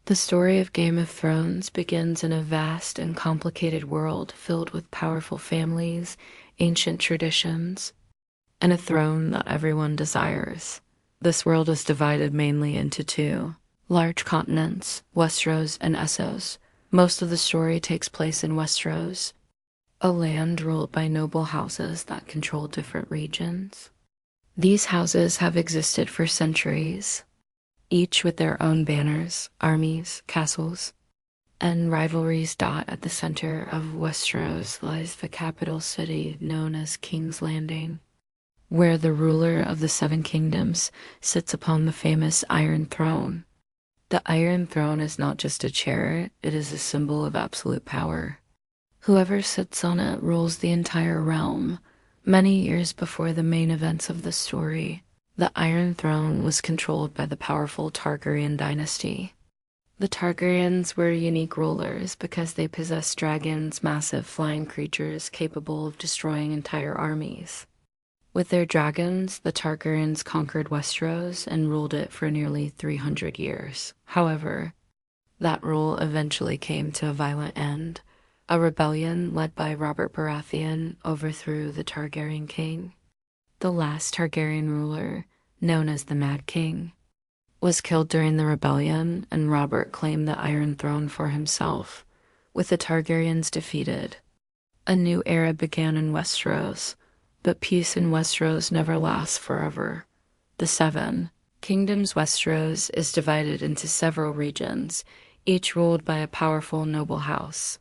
The story of Game of Thrones begins in a vast and complicated world filled with powerful families, ancient traditions, and a throne that everyone desires. This world is divided mainly into two large continents, Westeros and Essos. Most of the story takes place in Westeros, a land ruled by noble houses that control different regions. These houses have existed for centuries, each with their own banners, armies, castles, and rivalries. At the center of Westeros lies the capital city known as King's Landing, where the ruler of the Seven Kingdoms sits upon the famous Iron Throne. The Iron Throne is not just a chair, it is a symbol of absolute power. Whoever sits on it rules the entire realm. Many years before the main events of the story, the Iron Throne was controlled by the powerful Targaryen dynasty. The Targaryens were unique rulers because they possessed dragons, massive flying creatures capable of destroying entire armies. With their dragons, the Targaryens conquered Westeros and ruled it for nearly 300 years. However, that rule eventually came to a violent end. A rebellion led by Robert Baratheon overthrew the Targaryen king. The last Targaryen ruler, known as the Mad King, was killed during the rebellion, and Robert claimed the Iron Throne for himself. With the Targaryens defeated, a new era began in Westeros, but peace in Westeros never lasts forever. The Seven Kingdoms. Westeros is divided into several regions, each ruled by a powerful noble house.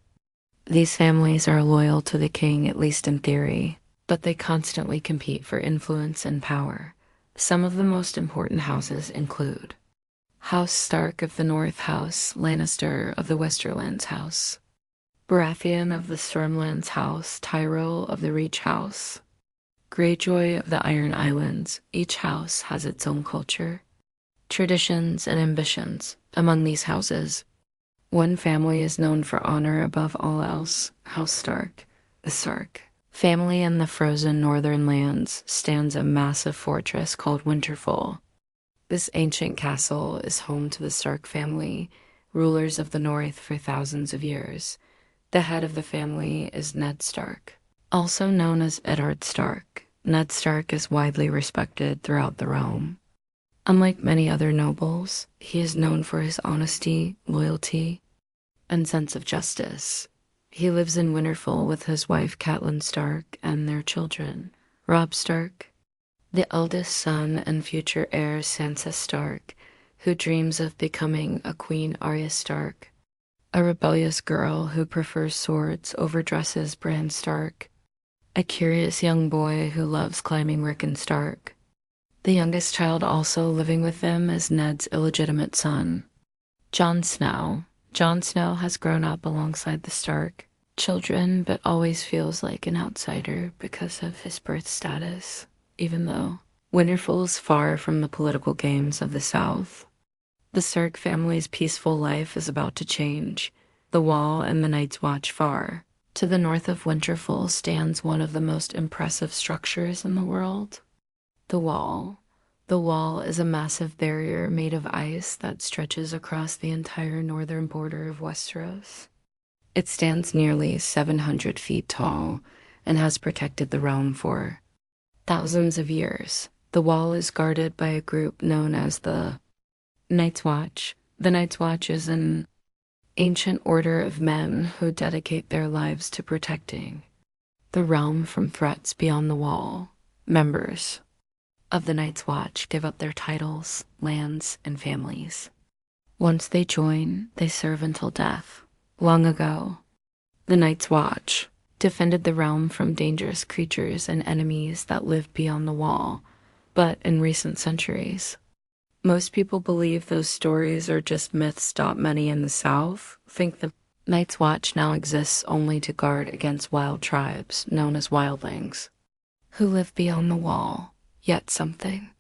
These families are loyal to the king, at least in theory, but they constantly compete for influence and power. Some of the most important houses include House Stark of the North, House Lannister of the Westerlands House, Baratheon of the Stormlands House, Tyrell of the Reach House, Greyjoy of the Iron Islands. Each house has its own culture, traditions, and ambitions. Among these houses, one family is known for honor above all else. House Stark. The Stark family in the frozen northern lands stands a massive fortress called Winterfell. This ancient castle is home to the Stark family, rulers of the North for thousands of years. The head of the family is Ned Stark, also known as Eddard Stark. Ned Stark is widely respected throughout the realm. Unlike many other nobles, he is known for his honesty, loyalty, and sense of justice. He lives in Winterfell with his wife Catelyn Stark and their children, Robb Stark, the eldest son and future heir Sansa Stark, who dreams of becoming a Queen Arya Stark, a rebellious girl who prefers swords over dresses Bran Stark, a curious young boy who loves climbing Rickon Stark. The youngest child also living with them is Ned's illegitimate son, Jon Snow. Jon Snow has grown up alongside the Stark children, but always feels like an outsider because of his birth status, even though Winterfell is far from the political games of the South. The Stark family's peaceful life is about to change. The Wall and the Night's Watch. Far to the north of Winterfell stands one of the most impressive structures in the world, the Wall. The Wall is a massive barrier made of ice that stretches across the entire northern border of Westeros. It stands nearly 700 feet tall and has protected the realm for thousands of years. The Wall is guarded by a group known as the Night's Watch. The Night's Watch is an ancient order of men who dedicate their lives to protecting the realm from threats beyond the Wall. Members of the Night's Watch give up their titles, lands, and families. Once they join, they serve until death. Long ago, the Night's Watch defended the realm from dangerous creatures and enemies that lived beyond the Wall, but in recent centuries, most people believe those stories are just myths. Many in the South think the Night's Watch now exists only to guard against wild tribes, known as wildlings, who live beyond the Wall. Yet something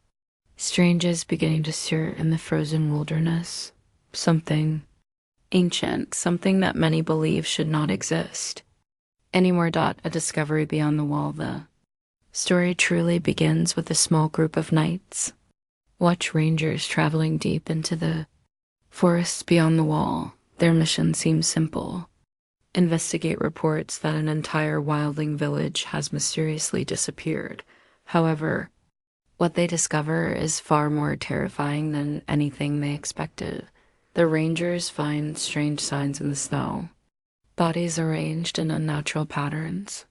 strange is beginning to stir in the frozen wilderness. Something ancient, something that many believe should not exist anymore. A discovery beyond the Wall. The story truly begins with a small group of knights, Watch Rangers traveling deep into the Forests beyond the wall, their mission seems simple. Investigate reports that an entire wildling village has mysteriously disappeared. However, what they discover is far more terrifying than anything they expected. The rangers find strange signs in the snow, bodies arranged in unnatural patterns,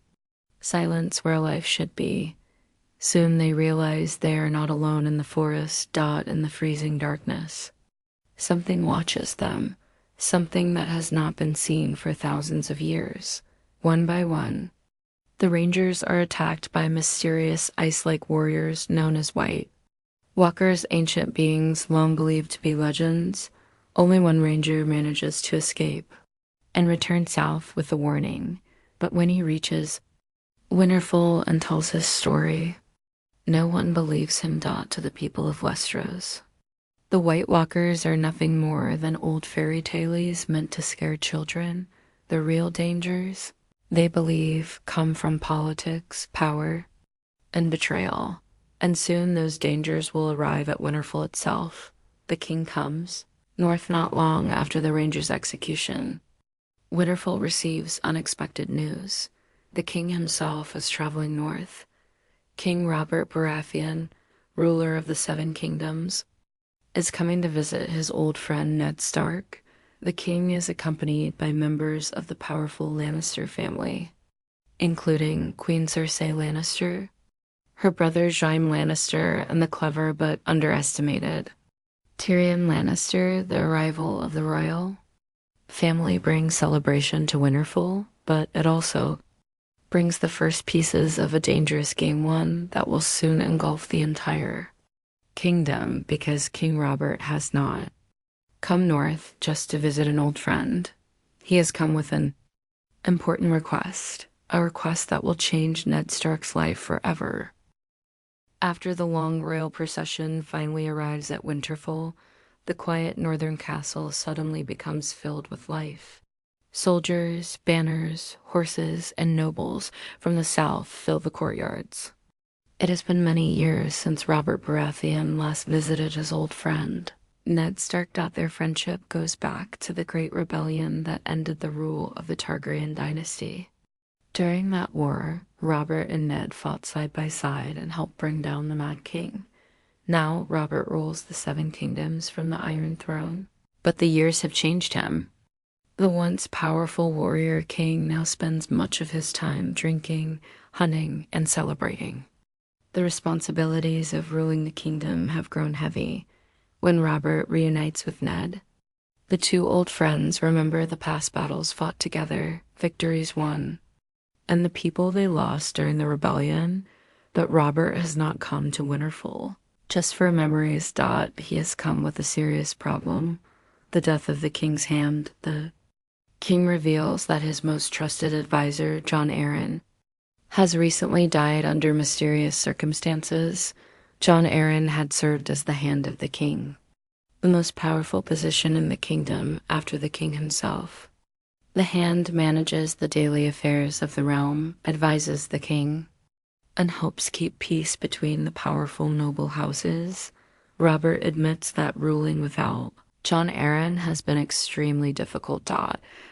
silence where life should be. Soon they realize they are not alone in the forest, in the freezing darkness. Something watches them, something that has not been seen for thousands of years. One by one, the rangers are attacked by mysterious ice-like warriors known as White Walkers, ancient beings long believed to be legends. Only one ranger manages to escape and return south with a warning. But when he reaches Winterfell and tells his story, no one believes him. To the people of Westeros, the White Walkers are nothing more than old fairy tales meant to scare children. The real dangers, they believe, come from politics, power, and betrayal. And soon those dangers will arrive at Winterfell itself. The king comes, north not long after the ranger's execution. Winterfell receives unexpected news. The king himself is traveling north. King Robert Baratheon, ruler of the Seven Kingdoms, is coming to visit his old friend Ned Stark. The king is accompanied by members of the powerful Lannister family, including Queen Cersei Lannister, her brother Jaime Lannister, and the clever but underestimated Tyrion Lannister. The arrival of the royal family brings celebration to Winterfell, but it also brings the first pieces of a dangerous game, one that will soon engulf the entire kingdom, because King Robert has not come north just to visit an old friend. He has come with an important request, a request that will change Ned Stark's life forever. After the long royal procession finally arrives at Winterfell, the quiet northern castle suddenly becomes filled with life. Soldiers, banners, horses, and nobles from the south fill the courtyards. It has been many years since Robert Baratheon last visited his old friend. Ned Stark. Their friendship goes back to the Great Rebellion that ended the rule of the Targaryen dynasty. During that war, Robert and Ned fought side by side and helped bring down the Mad King. Now Robert rules the Seven Kingdoms from the Iron Throne, but the years have changed him. The once powerful warrior king now spends much of his time drinking, hunting, and celebrating. The responsibilities of ruling the kingdom have grown heavy. When Robert reunites with Ned, the two old friends remember the past battles fought together, victories won, and the people they lost during the rebellion. But Robert has not come to Winterfell just for memories. He has come with a serious problem: the death of the king's hand. The king reveals that his most trusted advisor, Jon Arryn, has recently died under mysterious circumstances. Jon Arryn had served as the Hand of the King, the most powerful position in the kingdom after the king himself. The Hand manages the daily affairs of the realm, advises the king, and helps keep peace between the powerful noble houses. Robert admits that ruling without Jon Arryn has been extremely difficult.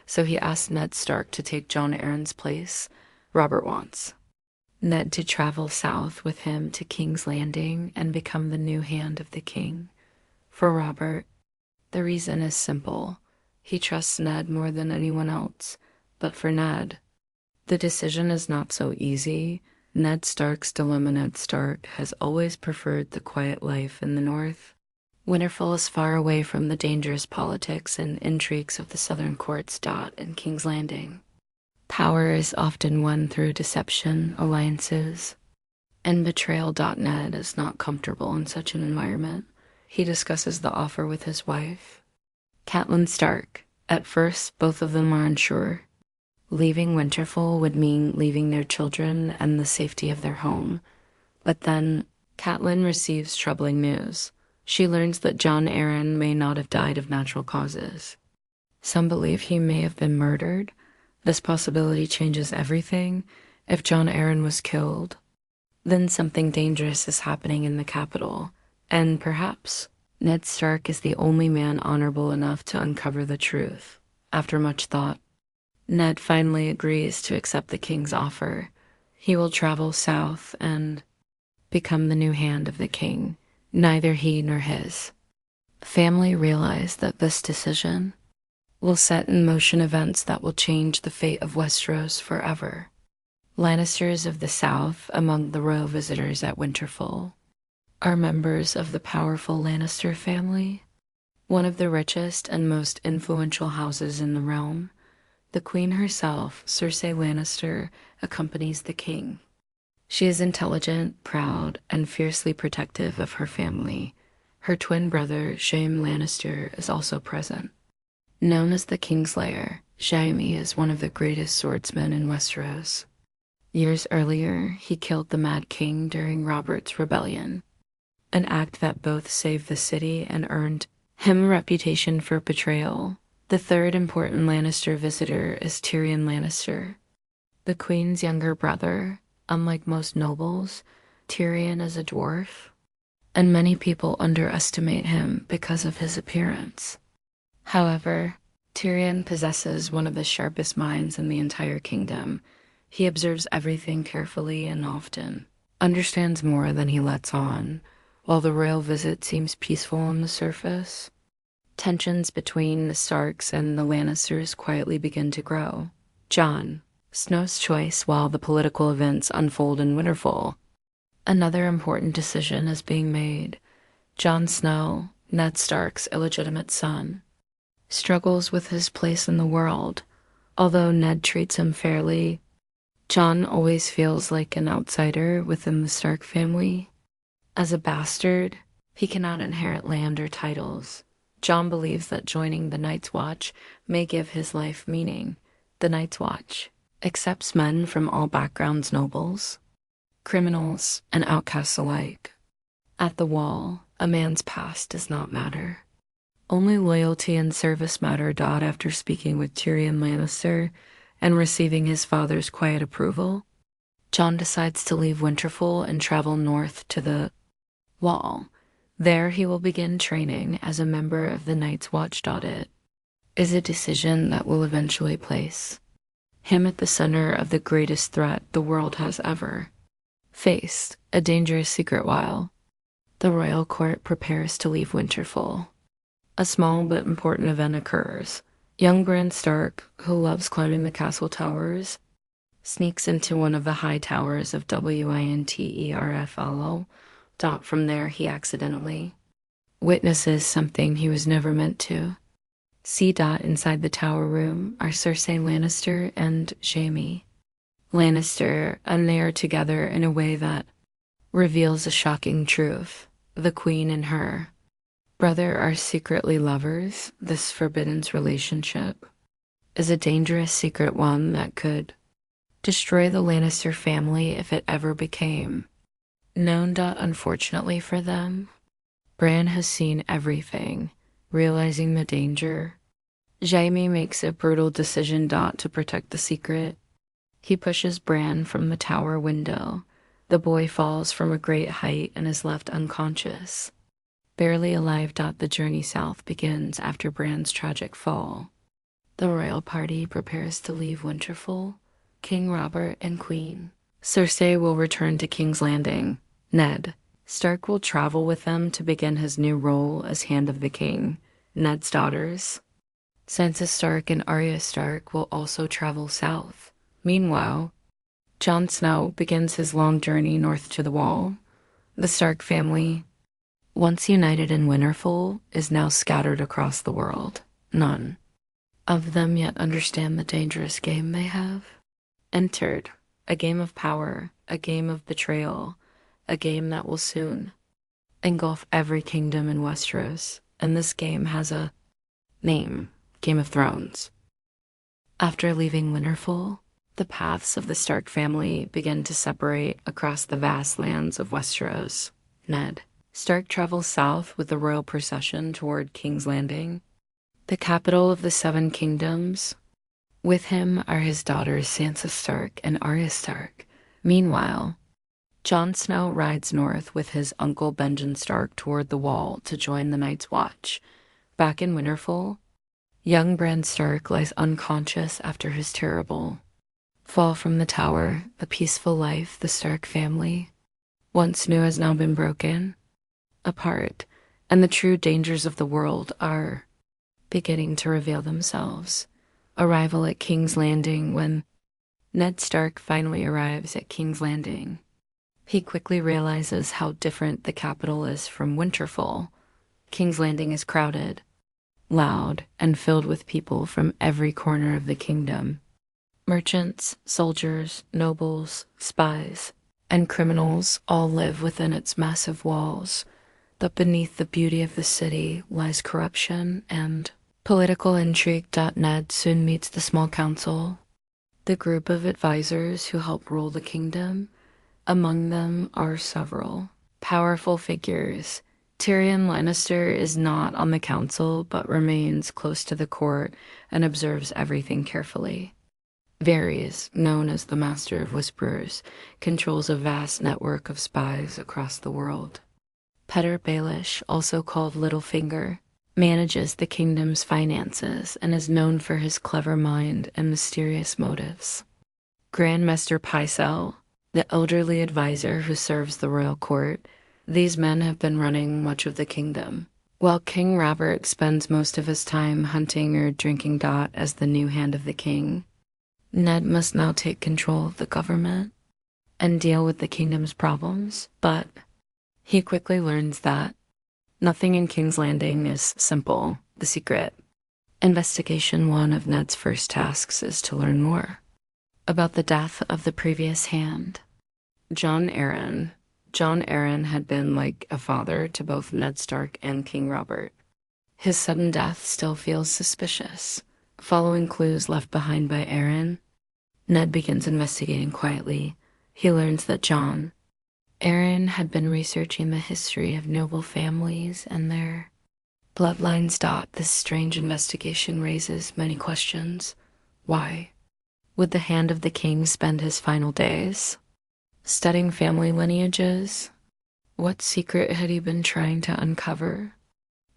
So he asks Ned Stark to take Jon Arryn's place. Robert wants Ned to travel south with him to King's Landing and become the new Hand of the King. For Robert, the reason is simple. He trusts Ned more than anyone else. But for Ned, the decision is not so easy. Ned Stark's dilemma. Ned Stark has always preferred the quiet life in the north. Winterfell is far away from the dangerous politics and intrigues of the southern courts. In King's Landing, power is often won through deception, alliances, and betrayal. Ned is not comfortable in such an environment. He discusses the offer with his wife, Catelyn Stark. At first, both of them are unsure. Leaving Winterfell would mean leaving their children and the safety of their home. But then, Catelyn receives troubling news. She learns that Jon Arryn may not have died of natural causes. Some believe he may have been murdered. This possibility changes everything. If Jon Arryn was killed, then something dangerous is happening in the capital, and perhaps Ned Stark is the only man honorable enough to uncover the truth. After much thought, Ned finally agrees to accept the king's offer. He will travel south and become the new hand of the king, neither he nor his family realize that this decision will set in motion events that will change the fate of Westeros forever. Lannisters of the South, among the royal visitors at Winterfell, are members of the powerful Lannister family, one of the richest and most influential houses in the realm. The queen herself, Cersei Lannister, accompanies the king. She is intelligent, proud, and fiercely protective of her family. Her twin brother, Jaime Lannister, is also present. Known as the Kingslayer, Jaime is one of the greatest swordsmen in Westeros. Years earlier, he killed the Mad King during Robert's Rebellion, an act that both saved the city and earned him a reputation for betrayal. The third important Lannister visitor is Tyrion Lannister, the Queen's younger brother. Unlike most nobles, Tyrion is a dwarf, and many people underestimate him because of his appearance. However, Tyrion possesses one of the sharpest minds in the entire kingdom. He observes everything carefully and often, understands more than he lets on. While the royal visit seems peaceful on the surface, tensions between the Starks and the Lannisters quietly begin to grow. Jon Snow's choice while the political events unfold in Winterfell. Another important decision is being made. Jon Snow, Ned Stark's illegitimate son, struggles with his place in the world. Although Ned treats him fairly, Jon always feels like an outsider within the Stark family. As a bastard, he cannot inherit land or titles. Jon believes that joining the Night's Watch may give his life meaning. The Night's Watch accepts men from all backgrounds, nobles, criminals, and outcasts alike. At the Wall, a man's past does not matter. Only loyalty and service matter. After speaking with Tyrion Lannister and receiving his father's quiet approval, Jon decides to leave Winterfell and travel north to the Wall. There he will begin training as a member of the Night's Watch. It is a decision that will eventually place him at the center of the greatest threat the world has ever faced, a dangerous secret. While the royal court prepares to leave Winterfell, a small but important event occurs. Young Bran Stark, who loves climbing the castle towers, sneaks into one of the high towers of Winterfell. From there, he accidentally witnesses something he was never meant to. Inside the tower room are Cersei Lannister and Jaime Lannister, and they are together in a way that reveals a shocking truth. The queen and her brother are secretly lovers. This forbidden relationship is a dangerous secret, one that could destroy the Lannister family if it ever became known. Unfortunately for them, Bran has seen everything. Realizing the danger, Jaime makes a brutal decision to protect the secret. He pushes Bran from the tower window. The boy falls from a great height and is left unconscious, barely alive. The journey south begins after Bran's tragic fall. The royal party prepares to leave Winterfell. King Robert and Queen Cersei will return to King's Landing. Ned Stark will travel with them to begin his new role as Hand of the King. Ned's daughters, Sansa Stark and Arya Stark, will also travel south. Meanwhile, Jon Snow begins his long journey north to the Wall. The Stark family, once united in Winterfell, is now scattered across the world. None of them yet understand the dangerous game they have entered. A game of power, a game of betrayal, a game that will soon engulf every kingdom in Westeros. And this game has a name: Game of Thrones. After leaving Winterfell, the paths of the Stark family begin to separate across the vast lands of Westeros. Ned Stark travels south with the royal procession toward King's Landing, the capital of the Seven Kingdoms. With him are his daughters Sansa Stark and Arya Stark. Meanwhile, Jon Snow rides north with his uncle Benjen Stark toward the Wall to join the Night's Watch. Back in Winterfell, young Bran Stark lies unconscious after his terrible fall from the tower. The peaceful life the Stark family once knew has now been broken apart, and the true dangers of the world are beginning to reveal themselves. Arrival at King's Landing. When Ned Stark finally arrives at King's Landing, he quickly realizes how different the capital is from Winterfell. King's Landing is crowded, loud, and filled with people from every corner of the kingdom. Merchants, soldiers, nobles, spies, and criminals all live within its massive walls. But beneath the beauty of the city lies corruption and political intrigue. Ned soon meets the small council, the group of advisors who help rule the kingdom. Among them are several powerful figures. Tyrion Lannister is not on the council but remains close to the court and observes everything carefully. Varys, known as the Master of Whisperers, controls a vast network of spies across the world. Petyr Baelish, also called Littlefinger, manages the kingdom's finances and is known for his clever mind and mysterious motives. Grand Maester Pycelle, the elderly advisor who serves the royal court. These men have been running much of the kingdom, while King Robert spends most of his time hunting or drinking as the new hand of the king. Ned must now take control of the government and deal with the kingdom's problems, but he quickly learns that nothing in King's Landing is simple. The secret. Investigation. One of Ned's first tasks is to learn more about the death of the previous hand, Jon Arryn. Jon Arryn had been like a father to both Ned Stark and King Robert. His sudden death still feels suspicious. Following clues left behind by Arryn, Ned begins investigating quietly. He learns that Jon Arryn had been researching the history of noble families and their bloodlines. This strange investigation raises many questions. Why would the Hand of the King spend his final days studying family lineages? What secret had he been trying to uncover?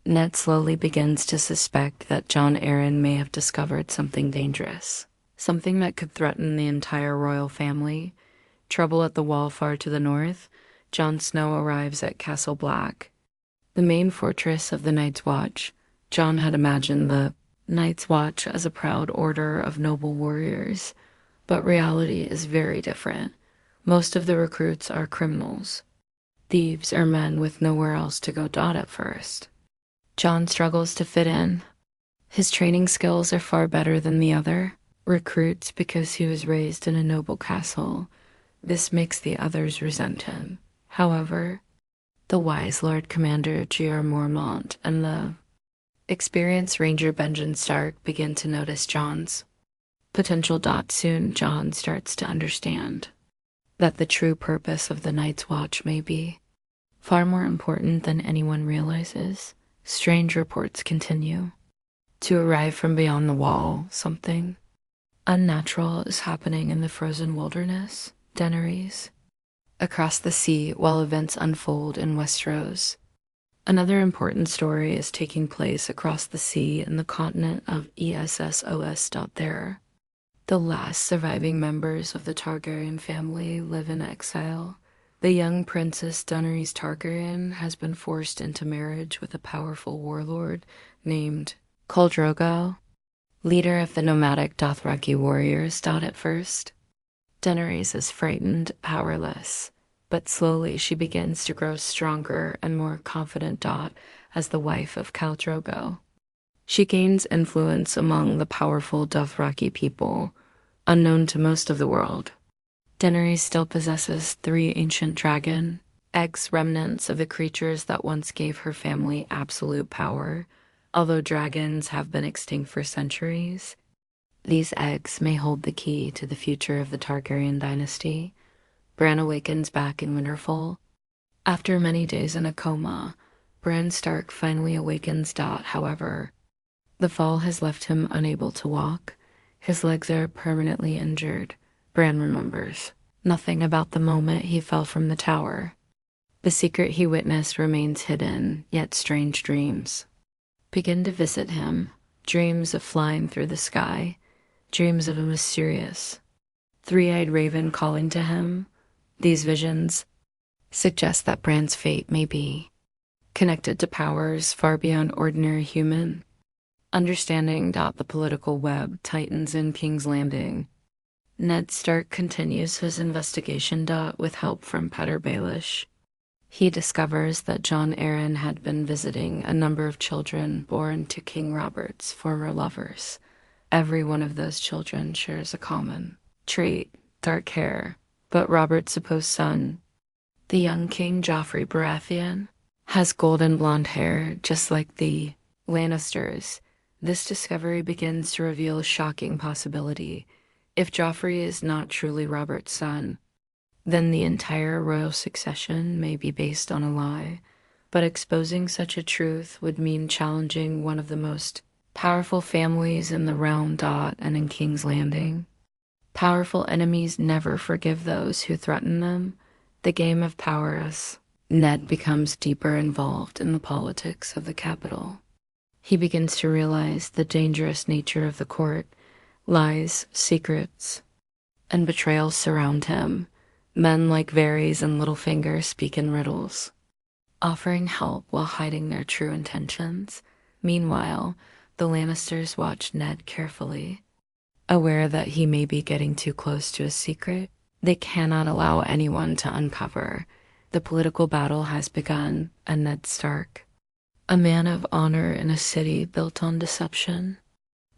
Ned slowly begins to suspect that Jon Arryn may have discovered something dangerous, something that could threaten the entire royal family. Trouble at the Wall. Far to the north, Jon Snow arrives at Castle Black, the main fortress of the Night's Watch. Jon had imagined the Night's Watch as a proud order of noble warriors, but reality is very different. Most of the recruits are criminals, thieves, or men with nowhere else to go. At first, Jon struggles to fit in. His training skills are far better than the other recruits because he was raised in a noble castle. This makes the others resent him. However, the wise Lord Commander Jeor Mormont and the experienced Ranger Benjen Stark begin to notice Jon's potential. Soon, Jon starts to understand that the true purpose of the Night's Watch may be far more important than anyone realizes. Strange reports continue to arrive from beyond the Wall. Something unnatural is happening in the frozen wilderness, Daenerys, across the sea, while events unfold in Westeros. Another important story is taking place across the sea in the continent of Essos. There, the last surviving members of the Targaryen family live in exile. The young Princess Daenerys Targaryen has been forced into marriage with a powerful warlord named Khal Drogo, leader of the nomadic Dothraki warriors. At first, Daenerys is frightened, powerless, but slowly she begins to grow stronger and more confident. As the wife of Khal Drogo, she gains influence among the powerful Dothraki people, unknown to most of the world. Daenerys still possesses 3 ancient dragon eggs, remnants of the creatures that once gave her family absolute power. Although dragons have been extinct for centuries, these eggs may hold the key to the future of the Targaryen dynasty. Bran awakens back in Winterfell. After many days in a coma, Bran Stark finally awakens. However, the fall has left him unable to walk. His legs are permanently injured. Bran remembers nothing about the moment he fell from the tower. The secret he witnessed remains hidden, yet strange dreams begin to visit him. Dreams of flying through the sky, dreams of a mysterious, three-eyed raven calling to him. These visions suggest that Bran's fate may be connected to powers far beyond ordinary human understanding. The political web tightens in King's Landing. Ned Stark continues his investigation. With help from Petter Baelish, he discovers that Jon Arryn had been visiting a number of children born to King Robert's former lovers. Every one of those children shares a common trait: dark hair. But Robert's supposed son, the young King Joffrey Baratheon, has golden blonde hair, just like the Lannisters. This discovery begins to reveal a shocking possibility. If Joffrey is not truly Robert's son, then the entire royal succession may be based on a lie. But exposing such a truth would mean challenging one of the most powerful families in the realm. And in King's Landing, powerful enemies never forgive those who threaten them. The game of power as Ned becomes deeper involved in the politics of the capital. He begins to realize the dangerous nature of the court. Lies, secrets, and betrayals surround him. Men like Varys and Littlefinger speak in riddles, offering help while hiding their true intentions. Meanwhile, the Lannisters watch Ned carefully, aware that he may be getting too close to a secret they cannot allow anyone to uncover. The political battle has begun, and Ned Stark, a man of honor in a city built on deception,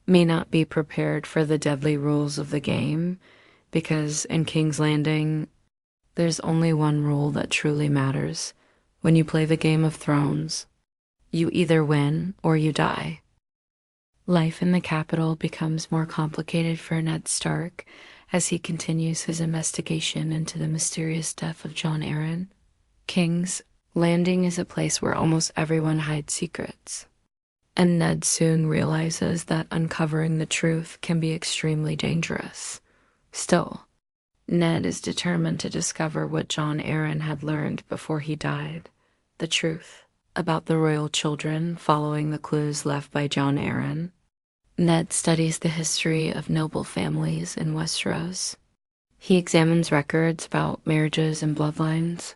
may not be prepared for the deadly rules of the game, because in King's Landing, there's only one rule that truly matters. When you play the Game of Thrones, you either win or you die. Life in the capital becomes more complicated for Ned Stark as he continues his investigation into the mysterious death of Jon Arryn. King's Landing is a place where almost everyone hides secrets, and Ned soon realizes that uncovering the truth can be extremely dangerous. Still, Ned is determined to discover what Jon Arryn had learned before he died, the truth about the royal children following the clues left by Jon Arryn. Ned studies the history of noble families in Westeros. He examines records about marriages and bloodlines,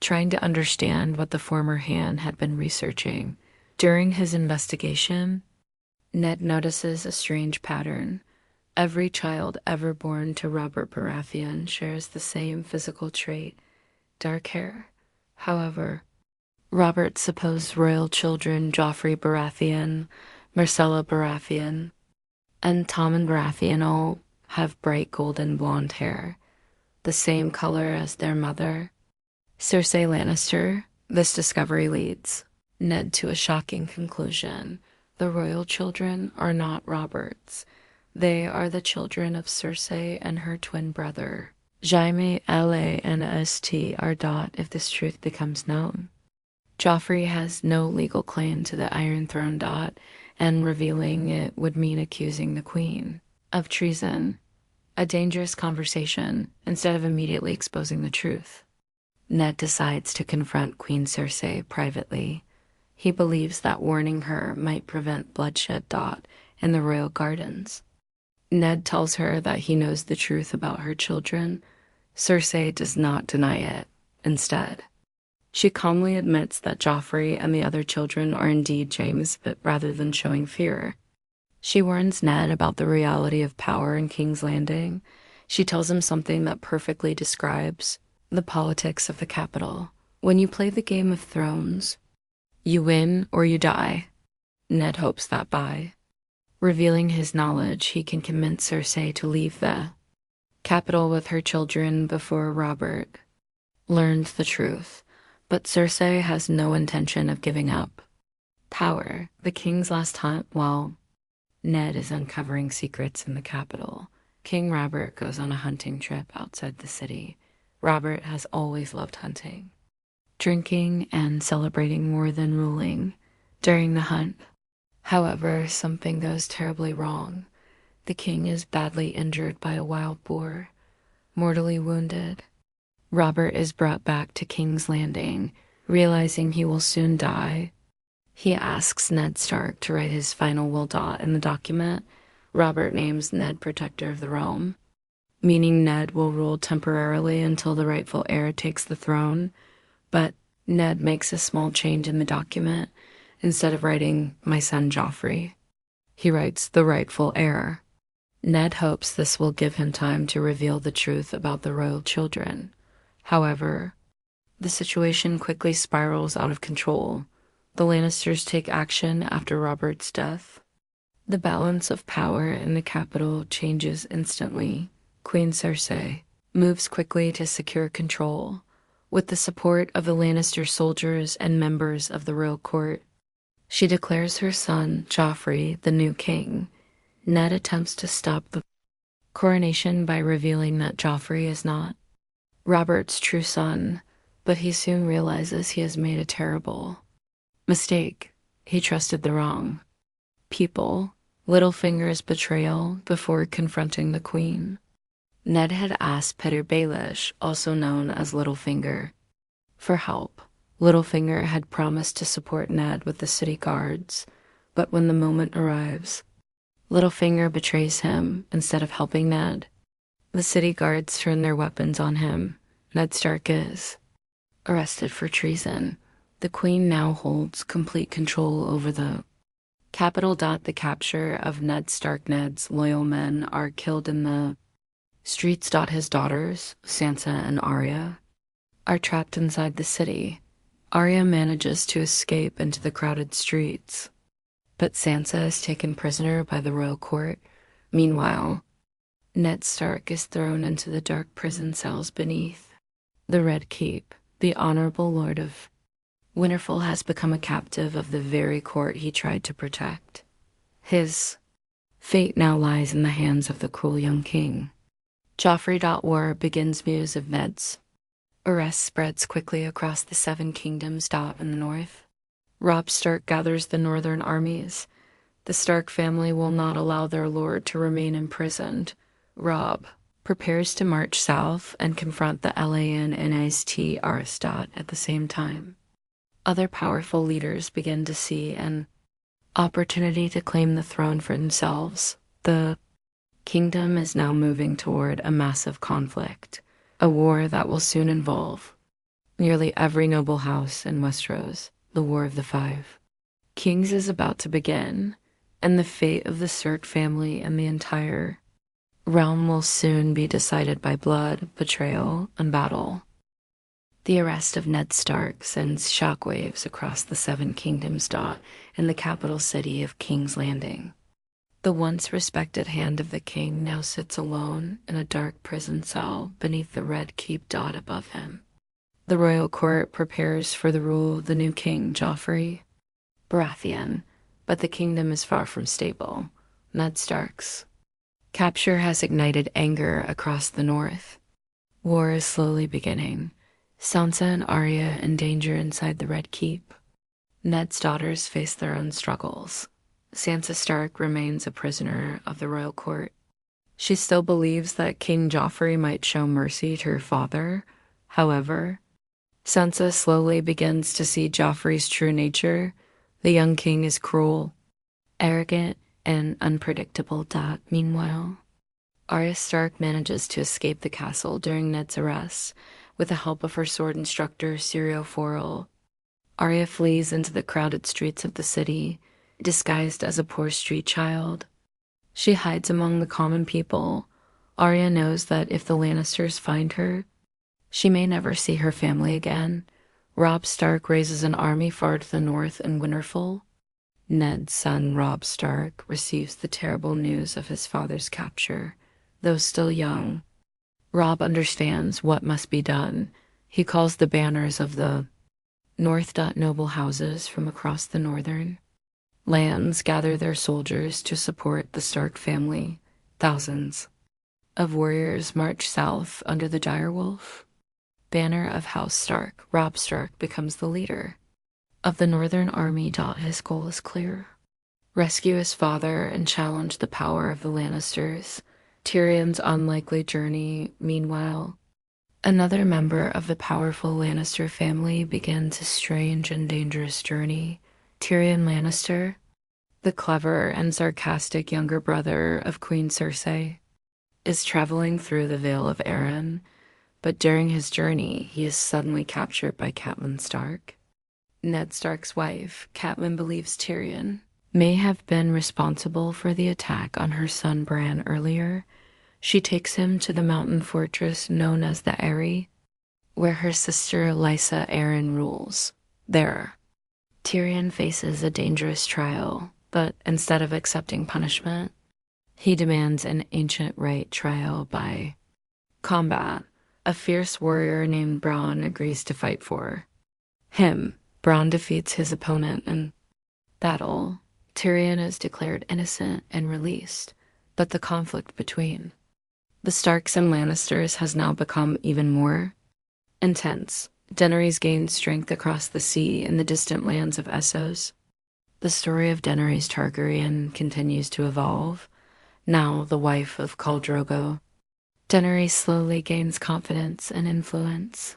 trying to understand what the former hand had been researching. During his investigation, Ned notices a strange pattern. Every child ever born to Robert Baratheon shares the same physical trait: dark hair. However, Robert's supposed royal children, Joffrey Baratheon, Myrcella Baratheon, and Tommen Baratheon, all have bright golden blonde hair, the same color as their mother, Cersei Lannister. This discovery leads Ned to a shocking conclusion. The royal children are not Robert's. They are the children of Cersei and her twin brother, Jaime Lannister. If this truth becomes known, Joffrey has no legal claim to the Iron Throne. And revealing it would mean accusing the Queen of treason, a dangerous conversation. Instead of immediately exposing the truth, Ned decides to confront Queen Cersei privately. He believes that warning her might prevent bloodshed. In the royal gardens, Ned tells her that he knows the truth about her children. Cersei does not deny it. Instead, she calmly admits that Joffrey and the other children are indeed James, but rather than showing fear, she warns Ned about the reality of power in King's Landing. She tells him something that perfectly describes the politics of the capital. When you play the Game of Thrones, you win or you die. Ned hopes that by revealing his knowledge, he can convince Cersei to leave the capital with her children before Robert learned the truth. But Cersei has no intention of giving up power. The king's last hunt, while Ned is uncovering secrets in the capital, King Robert goes on a hunting trip outside the city. Robert has always loved hunting, drinking, and celebrating more than ruling. During the hunt, however, something goes terribly wrong. The king is badly injured by a wild boar. mortally wounded. Robert is brought back to King's Landing, realizing he will soon die. He asks Ned Stark to write his final will. In the document, Robert names Ned Protector of the Realm, meaning Ned will rule temporarily until the rightful heir takes the throne. But Ned makes a small change in the document. Instead of writing "my son Joffrey," he writes "the rightful heir." Ned hopes this will give him time to reveal the truth about the royal children. However, the situation quickly spirals out of control. The Lannisters take action after Robert's death. The balance of power in the capital changes instantly. Queen Cersei moves quickly to secure control. With the support of the Lannister soldiers and members of the royal court, she declares her son, Joffrey, the new king. Ned attempts to stop the coronation by revealing that Joffrey is not Robert's true son, but he soon realizes he has made a terrible mistake. He trusted the wrong people. Littlefinger's betrayal before confronting the queen. Ned had asked Petyr Baelish, also known as Littlefinger, for help. Littlefinger had promised to support Ned with the city guards, but when the moment arrives, Littlefinger betrays him instead of helping Ned. The city guards turn their weapons on him. Ned Stark is arrested for treason. The queen now holds complete control over the capital. The capture of Ned Stark. Ned's loyal men are killed in the streets. His daughters, Sansa and Arya, are trapped inside the city. Arya manages to escape into the crowded streets, but Sansa is taken prisoner by the royal court. Meanwhile, Ned Stark is thrown into the dark prison cells beneath the Red Keep. The honorable Lord of Winterfell has become a captive of the very court he tried to protect. His fate now lies in the hands of the cruel young king. Joffrey. War begins. News of Ned's arrest spreads quickly across the Seven Kingdoms. In the north, Robb Stark gathers the northern armies. The Stark family will not allow their lord to remain imprisoned. Robb prepares to march south and confront the Lannist Arstotzka at the same time. Other powerful leaders begin to see an opportunity to claim the throne for themselves. The kingdom is now moving toward a massive conflict, a war that will soon involve nearly every noble house in Westeros. The War of the Five Kings is about to begin, and the fate of the Stark family and the entire realm will soon be decided by blood, betrayal, and battle. The arrest of Ned Stark sends shockwaves across the Seven Kingdoms. In the capital city of King's Landing, the once respected hand of the king now sits alone in a dark prison cell beneath the Red Keep. Above him, the royal court prepares for the rule of the new king, Joffrey Baratheon, but the kingdom is far from stable. Ned Stark's capture has ignited anger across the north. War is slowly beginning. Sansa and Arya in danger inside the Red Keep. Ned's daughters face their own struggles. Sansa Stark remains a prisoner of the royal court. She still believes that King Joffrey might show mercy to her father. However, Sansa slowly begins to see Joffrey's true nature. The young king is cruel, arrogant, and unpredictable. Meanwhile, Arya Stark manages to escape the castle during Ned's arrest with the help of her sword instructor, Syrio Forel. Arya flees into the crowded streets of the city, disguised as a poor street child. She hides among the common people. Arya knows that if the Lannisters find her, she may never see her family again. Robb Stark raises an army far to the north in Winterfell. Ned's son, Robb Stark, receives the terrible news of his father's capture. Though still young, Robb understands what must be done. He calls the banners of the North. Noble houses from across the northern lands gather their soldiers to support the Stark family. Thousands of warriors march south under the direwolf banner of House Stark. Robb Stark becomes the leader of the northern army. His goal is clear: rescue his father and challenge the power of the Lannisters. Tyrion's unlikely journey, meanwhile, another member of the powerful Lannister family begins a strange and dangerous journey. Tyrion Lannister, the clever and sarcastic younger brother of Queen Cersei, is traveling through the Vale of Arryn, but during his journey, he is suddenly captured by Catelyn Stark. Ned Stark's wife, Catelyn believes Tyrion may have been responsible for the attack on her son Bran earlier. She takes him to the mountain fortress known as the Eyrie, where her sister Lysa Arryn rules. There, Tyrion faces a dangerous trial, but instead of accepting punishment, he demands an ancient right trial by combat. A fierce warrior named Bronn agrees to fight for him. Bronn defeats his opponent in battle. Tyrion is declared innocent and released, but the conflict between the Starks and Lannisters has now become even more intense. Daenerys gains strength across the sea in the distant lands of Essos. The story of Daenerys Targaryen continues to evolve. Now the wife of Khal Drogo, Daenerys slowly gains confidence and influence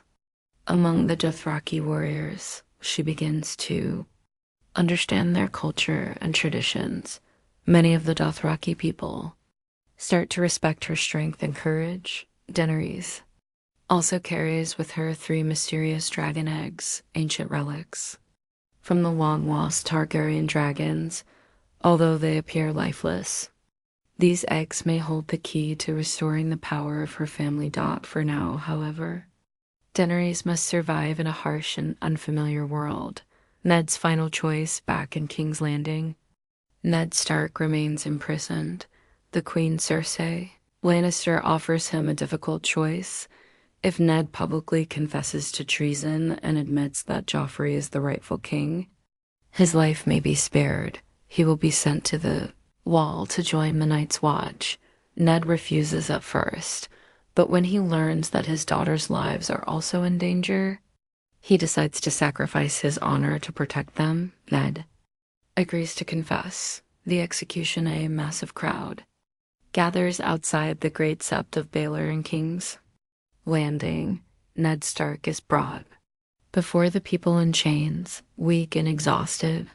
among the Dothraki warriors. She begins to understand their culture and traditions. Many of the Dothraki people start to respect her strength and courage. Daenerys also carries with her 3 mysterious dragon eggs, ancient relics from the long-lost Targaryen dragons, although they appear lifeless. These eggs may hold the key to restoring the power of her family Dot for now, however. Daenerys must survive in a harsh and unfamiliar world. Ned's final choice back in King's Landing. Ned Stark remains imprisoned. The Queen Cersei Lannister offers him a difficult choice. If Ned publicly confesses to treason and admits that Joffrey is the rightful king, his life may be spared. He will be sent to the Wall to join the Night's Watch. Ned refuses at first, but when he learns that his daughter's lives are also in danger, he decides to sacrifice his honor to protect them. Ned agrees to confess. The execution, a massive crowd gathers outside the Great Sept of Baelor and King's Landing. Ned Stark is brought before the people in chains, weak and exhausted.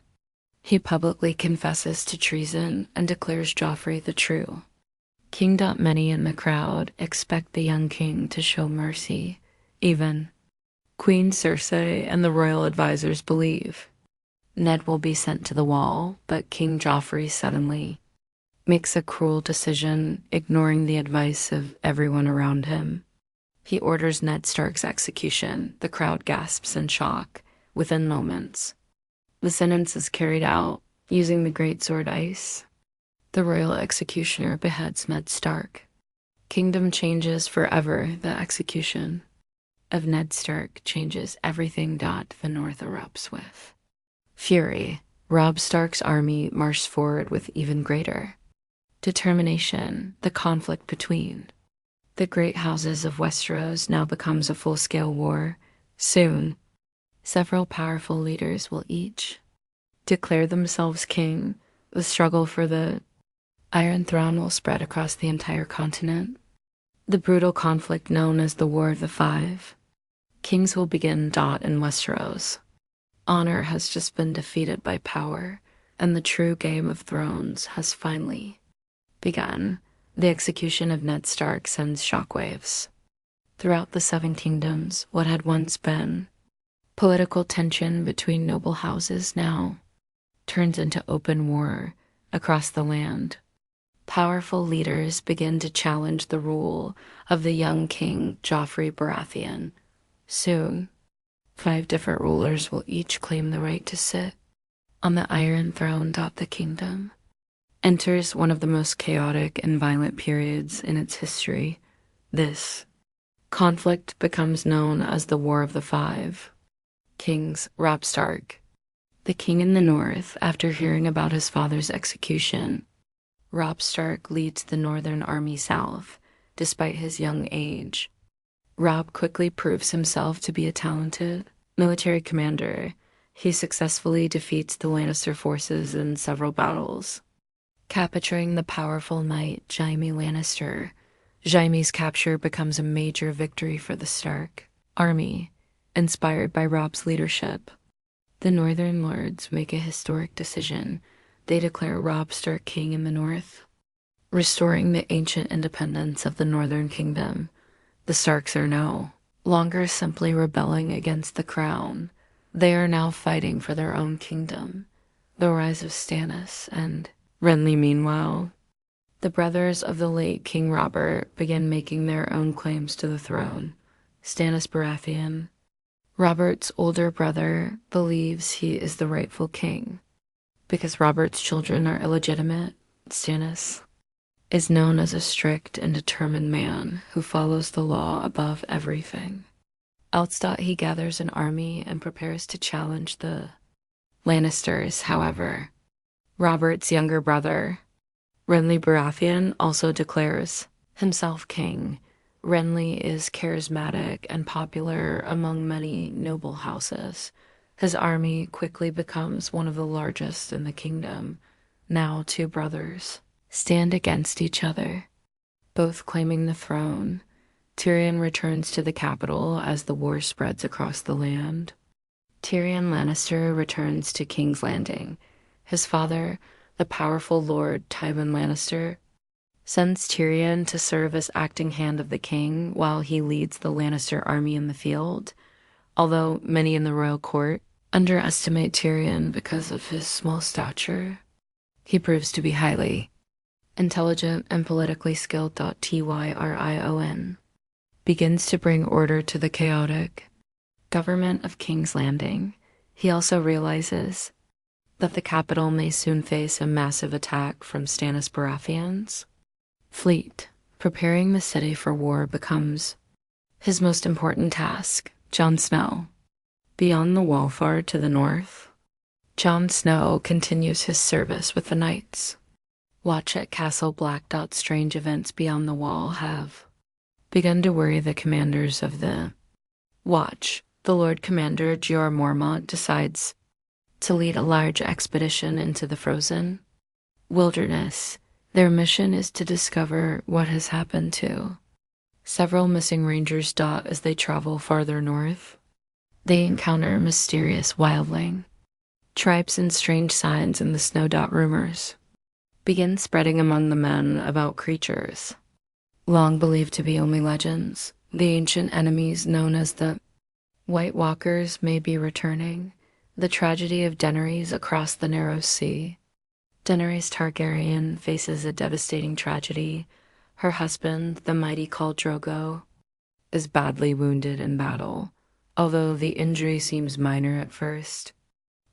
He publicly confesses to treason and declares Joffrey the true king. Many in the crowd expect the young king to show mercy. Even Queen Cersei and the royal advisors believe Ned will be sent to the Wall, but King Joffrey suddenly makes a cruel decision, ignoring the advice of everyone around him. He orders Ned Stark's execution. The crowd gasps in shock. Within moments, the sentence is carried out using the great sword ice. The royal executioner beheads Ned Stark. Kingdom changes forever. The execution of Ned Stark changes everything. The North erupts with fury. Robb Stark's army marched forward with even greater determination. The conflict between the great houses of Westeros now becomes a full-scale war. Soon, several powerful leaders will each declare themselves king. The struggle for the Iron Throne will spread across the entire continent. The brutal conflict known as the War of the Five Kings will begin. In Westeros, honor has just been defeated by power, and the true Game of Thrones has finally begun. The execution of Ned Stark sends shockwaves throughout the Seven Kingdoms. What had once been political tension between noble houses now turns into open war across the land. Powerful leaders begin to challenge the rule of the young king Joffrey Baratheon. Soon, 5 different rulers will each claim the right to sit on the Iron Throne. The kingdom enters one of the most chaotic and violent periods in its history. This conflict becomes known as the War of the Five Kings. Robb Stark, the king in the north, after hearing about his father's execution, Robb Stark leads the Northern Army south. Despite his young age, Robb quickly proves himself to be a talented military commander. He successfully defeats the Lannister forces in several battles. capturing the powerful knight Jaime Lannister. Jaime's capture becomes a major victory for the Stark army, inspired by Robb's leadership. The Northern Lords make a historic decision. They declare Robb Stark king in the north, restoring the ancient independence of the Northern Kingdom. The Starks are no longer simply rebelling against the crown. They are now fighting for their own kingdom. The rise of Stannis and Renly, meanwhile, the brothers of the late King Robert, begin making their own claims to the throne. Stannis Baratheon, Robert's older brother, believes he is the rightful king. Because Robert's children are illegitimate, Stannis is known as a strict and determined man who follows the law above everything. He gathers an army and prepares to challenge the Lannisters. However, Robert's younger brother, Renly Baratheon, also declares himself king. Renly is charismatic and popular among many noble houses. His army quickly becomes one of the largest in the kingdom. Now two brothers stand against each other, both claiming the throne. Tyrion returns to the capital as the war spreads across the land. Tyrion Lannister returns to King's Landing. His father, the powerful Lord Tywin Lannister, sends Tyrion to serve as acting hand of the king while he leads the Lannister army in the field. Although many in the royal court underestimate Tyrion because of his small stature, he proves to be highly intelligent and politically skilled. Tyrion begins to bring order to the chaotic government of King's Landing. He also realizes that the capital may soon face a massive attack from Stannis Baratheon's fleet. Preparing the city for war becomes his most important task. Jon Snow. Beyond the Wallfar to the north, Jon Snow continues his service with the Knights. Watch at Castle Black. Strange events beyond the wall have begun to worry the commanders of the Watch. The Lord Commander Jeor Mormont decides to lead a large expedition into the frozen wilderness. Their mission is to discover what has happened to several missing rangers. As they travel farther north, they encounter mysterious wildling tribes and strange signs in the snow. Rumors begin spreading among the men about creatures long believed to be only legends. The ancient enemies known as the White Walkers may be returning. The tragedy of Daenerys across the narrow sea. Daenerys Targaryen faces a devastating tragedy. Her husband, the mighty Khal Drogo, is badly wounded in battle. Although the injury seems minor at first,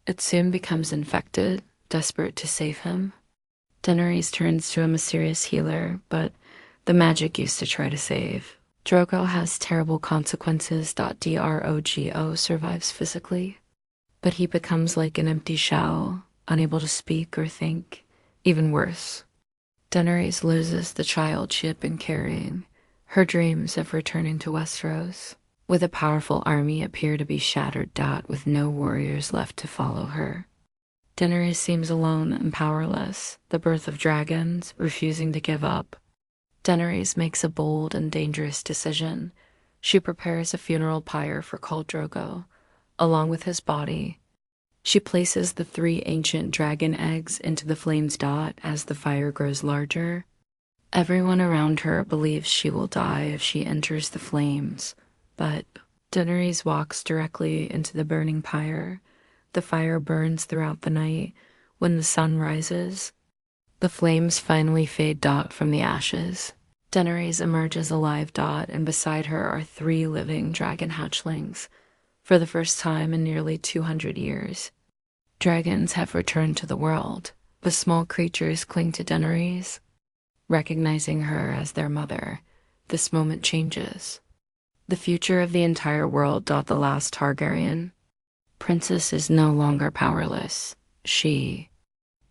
it soon becomes infected. Desperate to save him, Daenerys turns to a mysterious healer, but the magic used to try to save Drogo has terrible consequences. Drogo survives physically, but he becomes like an empty shell, unable to speak or think. Even worse, Daenerys loses the child she had been carrying. Her dreams of returning to Westeros with a powerful army appear to be shattered. With no warriors left to follow her, Daenerys seems alone and powerless. The birth of dragons, refusing to give up. Daenerys makes a bold and dangerous decision. She prepares a funeral pyre for Khal Drogo. Along with his body, she places the 3 ancient dragon eggs into the flames. As the fire grows larger, everyone around her believes she will die if she enters the flames, but Daenerys walks directly into the burning pyre. The fire burns throughout the night. When the sun rises, the flames finally fade. From the ashes, Daenerys emerges alive. And beside her are 3 living dragon hatchlings. For the first time in nearly 200 years, dragons have returned to the world. The small creatures cling to Daenerys, recognizing her as their mother. This moment changes the future of the entire world. The last Targaryen princess is no longer powerless. She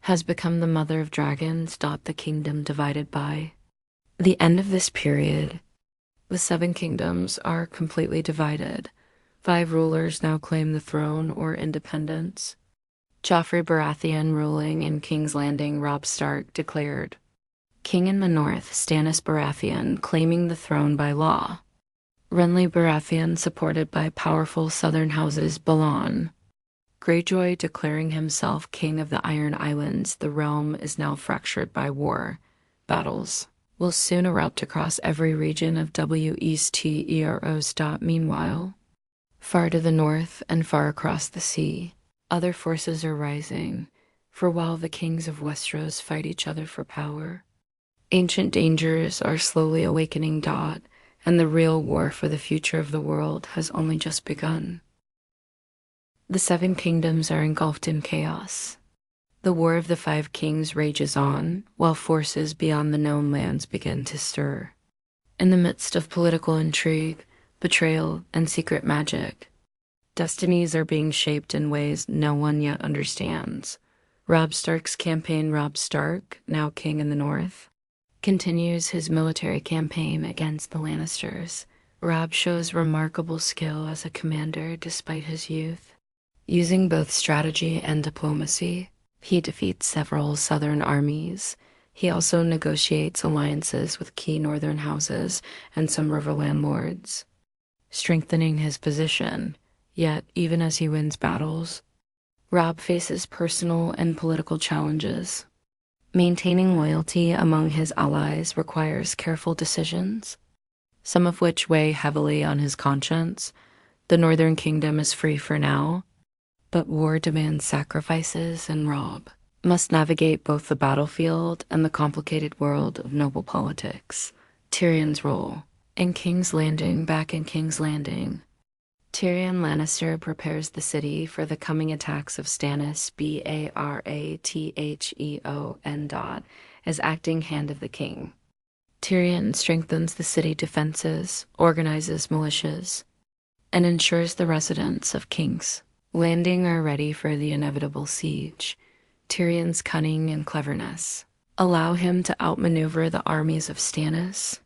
has become the mother of dragons. The kingdom divided by the end of this period, the 7 kingdoms are completely divided. 5 rulers now claim the throne or independence. Joffrey Baratheon ruling in King's Landing, Robb Stark declared. King in the north, Stannis Baratheon claiming the throne by law. Renly Baratheon supported by powerful southern houses Balon. Greyjoy declaring himself king of the Iron Islands. The realm is now fractured by war. Battles will soon erupt across every region of Westeros. Meanwhile, far to the north and far across the sea, other forces are rising, for while the kings of Westeros fight each other for power, ancient dangers are slowly awakening. And the real war for the future of the world has only just begun. The Seven Kingdoms are engulfed in chaos. The War of the Five Kings rages on, while forces beyond the known lands begin to stir. In the midst of political intrigue, betrayal, and secret magic, destinies are being shaped in ways no one yet understands. Robb Stark's campaign, Robb Stark, now king in the north, continues his military campaign against the Lannisters. Robb shows remarkable skill as a commander despite his youth. Using both strategy and diplomacy, he defeats several southern armies. He also negotiates alliances with key northern houses and some riverland lords, strengthening his position. Yet, even as he wins battles, Robb faces personal and political challenges. Maintaining loyalty among his allies requires careful decisions, some of which weigh heavily on his conscience. The Northern Kingdom is free for now, but war demands sacrifices, and Robb must navigate both the battlefield and the complicated world of noble politics. Tyrion's role in King's Landing. Back in King's Landing, Tyrion Lannister prepares the city for the coming attacks of Stannis Baratheon as acting Hand of the King. Tyrion strengthens the city defenses, organizes militias, and ensures the residents of King's Landing are ready for the inevitable siege. Tyrion's cunning and cleverness allow him to outmaneuver the armies of Stannis.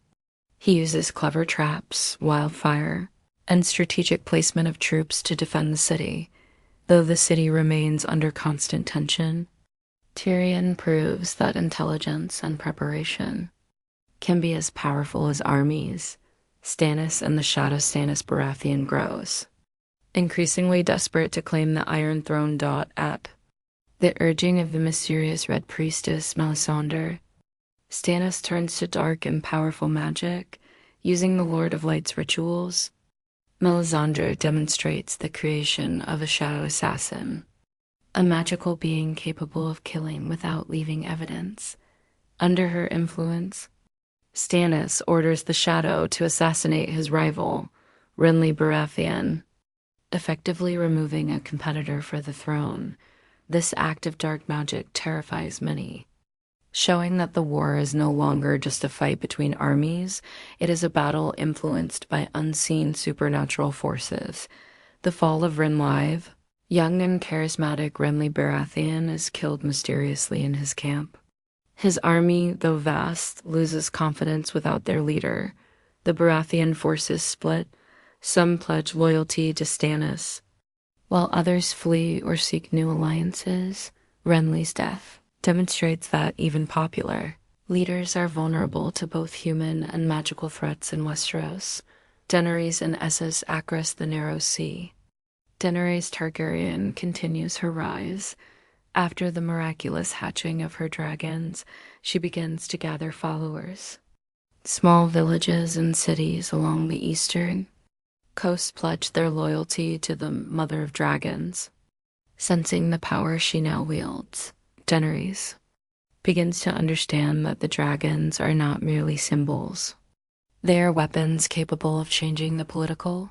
He uses clever traps, wildfire, and strategic placement of troops to defend the city. Though the city remains under constant tension, Tyrion proves that intelligence and preparation can be as powerful as armies. Stannis and the shadow Stannis Baratheon grows, increasingly desperate to claim the Iron Throne. At the urging of the mysterious Red Priestess Melisandre, Stannis turns to dark and powerful magic, using the Lord of Light's rituals. Melisandre demonstrates the creation of a shadow assassin, a magical being capable of killing without leaving evidence. Under her influence, Stannis orders the Shadow to assassinate his rival, Renly Baratheon, effectively removing a competitor for the throne. This act of dark magic terrifies many, showing that the war is no longer just a fight between armies. It is a battle influenced by unseen supernatural forces. The fall of Renly. Young and charismatic Renly Baratheon is killed mysteriously in his camp. His army, though vast, loses confidence without their leader. The Baratheon forces split. Some pledge loyalty to Stannis, while others flee or seek new alliances. Renly's death demonstrates that even popular leaders are vulnerable to both human and magical threats in Westeros. Daenerys and Essos Across the Narrow Sea. Daenerys Targaryen continues her rise. After the miraculous hatching of her dragons, she begins to gather followers. Small villages and cities along the eastern coast pledge their loyalty to the Mother of Dragons. Sensing the power she now wields, Daenerys begins to understand that the dragons are not merely symbols. They are weapons capable of changing the political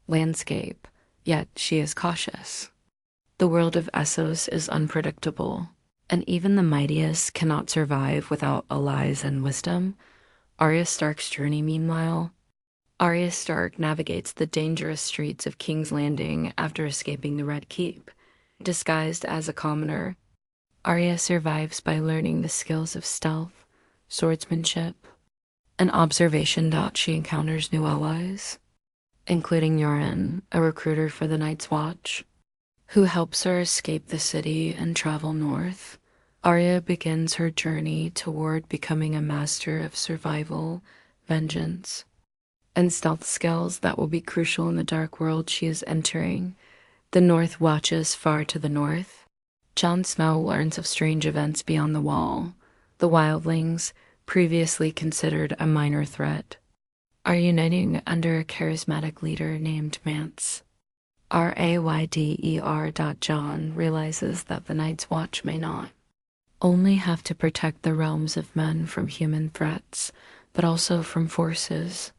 landscape, yet she is cautious. The world of Essos is unpredictable, and even the mightiest cannot survive without allies and wisdom. Arya Stark's journey, meanwhile. Arya Stark navigates the dangerous streets of King's Landing after escaping the Red Keep. Disguised as a commoner, Arya survives by learning the skills of stealth, swordsmanship, and observation. She encounters new allies, including Yoren, a recruiter for the Night's Watch. who helps her escape the city and travel north. Arya begins her journey toward becoming a master of survival, vengeance, and stealth skills that will be crucial in the dark world she is entering. The North watches far to the north. Jon Snow learns of strange events beyond the wall. The wildlings, previously considered a minor threat, are uniting under a charismatic leader named Mance. Rayder. Realizes that the Night's Watch may not only have to protect the realms of men from human threats, but also from forces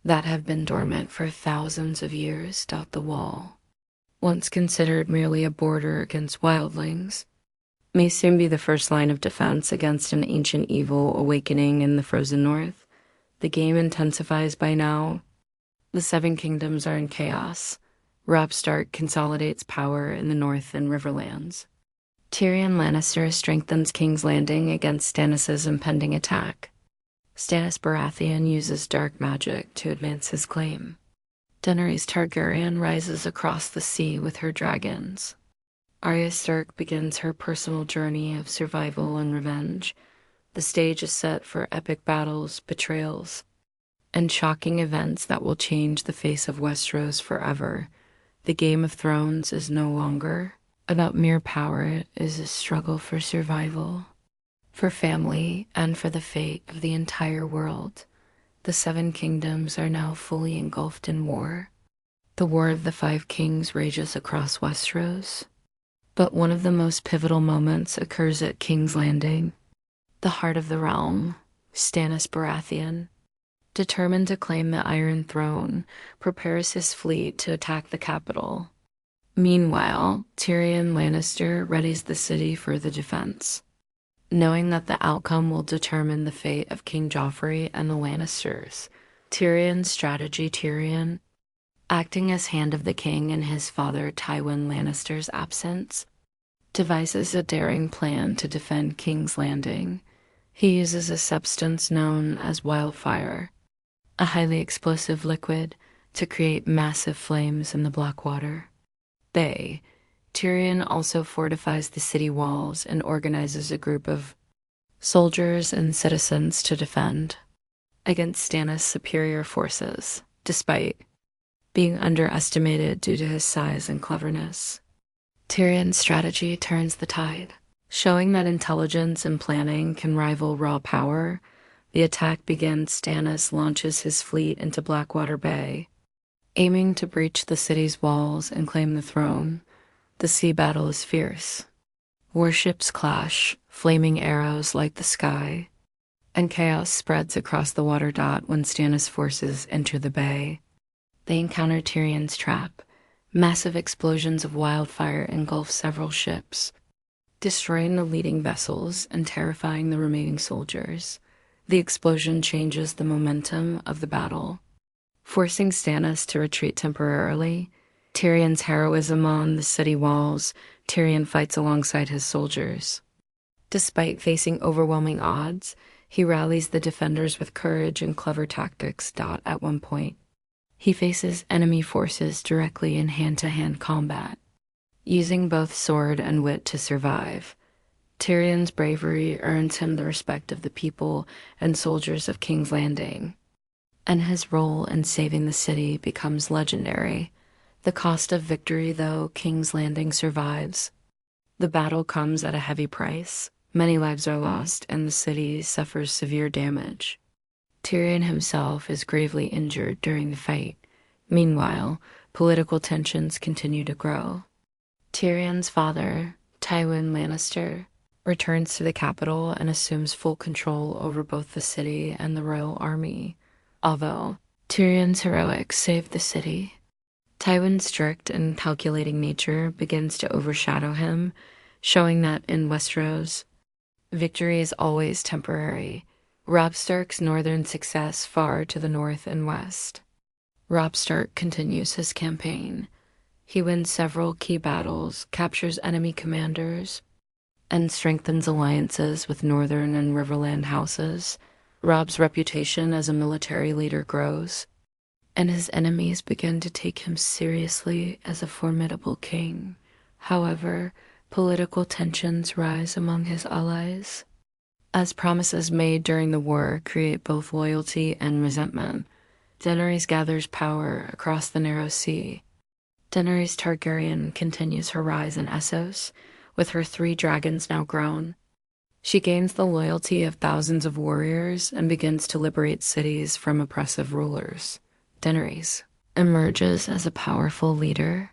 that have been dormant for thousands of years. The wall, once considered merely a border against wildlings, may soon be the first line of defense against an ancient evil awakening in the frozen north. The game intensifies by now. The Seven Kingdoms are in chaos. Robb Stark consolidates power in the North and Riverlands. Tyrion Lannister strengthens King's Landing against Stannis' impending attack. Stannis Baratheon uses dark magic to advance his claim. Daenerys Targaryen rises across the sea with her dragons. Arya Stark begins her personal journey of survival and revenge. The stage is set for epic battles, betrayals, and shocking events that will change the face of Westeros forever. The Game of Thrones is no longer about mere power. It is a struggle for survival, for family, and for the fate of the entire world. The Seven Kingdoms are now fully engulfed in war. The War of the Five Kings rages across Westeros. But one of the most pivotal moments occurs at King's Landing. The heart of the realm, Stannis Baratheon, determined to claim the Iron Throne, prepares his fleet to attack the capital. Meanwhile, Tyrion Lannister readies the city for the defense, knowing that the outcome will determine the fate of King Joffrey and the Lannisters. Tyrion's strategy. Tyrion, acting as hand of the king in his father Tywin Lannister's absence, devises a daring plan to defend King's Landing. He uses a substance known as wildfire, a highly explosive liquid, to create massive flames in the Blackwater Bay. Tyrion also fortifies the city walls and organizes a group of soldiers and citizens to defend against Stannis' superior forces, despite being underestimated due to his size and cleverness. Tyrion's strategy turns the tide, showing that intelligence and planning can rival raw power. The attack begins. Stannis launches his fleet into Blackwater Bay, aiming to breach the city's walls and claim the throne. The sea battle is fierce. Warships clash, flaming arrows light the sky, and chaos spreads across the water. When Stannis' forces enter the bay, they encounter Tyrion's trap. Massive explosions of wildfire engulf several ships, destroying the leading vessels and terrifying the remaining soldiers. The explosion changes the momentum of the battle, forcing Stannis to retreat temporarily. Tyrion's heroism on the city walls. Tyrion fights alongside his soldiers. Despite facing overwhelming odds, he rallies the defenders with courage and clever tactics. At one point, he faces enemy forces directly in hand-to-hand combat, using both sword and wit to survive. Tyrion's bravery earns him the respect of the people and soldiers of King's Landing, and his role in saving the city becomes legendary. The cost of victory, though, King's Landing survives. The battle comes at a heavy price. Many lives are lost, and the city suffers severe damage. Tyrion himself is gravely injured during the fight. Meanwhile, political tensions continue to grow. Tyrion's father, Tywin Lannister, returns to the capital and assumes full control over both the city and the royal army. Although Tyrion's heroics saved the city, Tywin's strict and calculating nature begins to overshadow him, showing that in Westeros, victory is always temporary. Robb Stark's northern success far to the north and west. Robb Stark continues his campaign. He wins several key battles, captures enemy commanders, and strengthens alliances with northern and riverland houses. Robb's reputation as a military leader grows, and his enemies begin to take him seriously as a formidable king. However, political tensions rise among his allies, as promises made during the war create both loyalty and resentment. Daenerys gathers power across the narrow sea. Daenerys Targaryen continues her rise in Essos, with her 3 dragons now grown. She gains the loyalty of thousands of warriors and begins to liberate cities from oppressive rulers. Daenerys emerges as a powerful leader,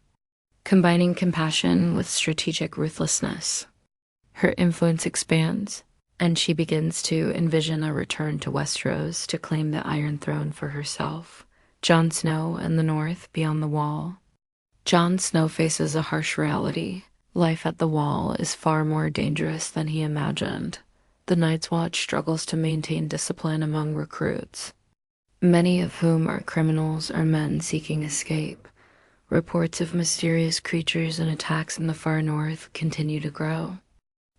combining compassion with strategic ruthlessness. Her influence expands, and she begins to envision a return to Westeros to claim the Iron Throne for herself. Jon Snow and the North beyond the Wall. Jon Snow faces a harsh reality. Life at the Wall is far more dangerous than he imagined. The Night's Watch struggles to maintain discipline among recruits, many of whom are criminals or men seeking escape. Reports of mysterious creatures and attacks in the far north continue to grow.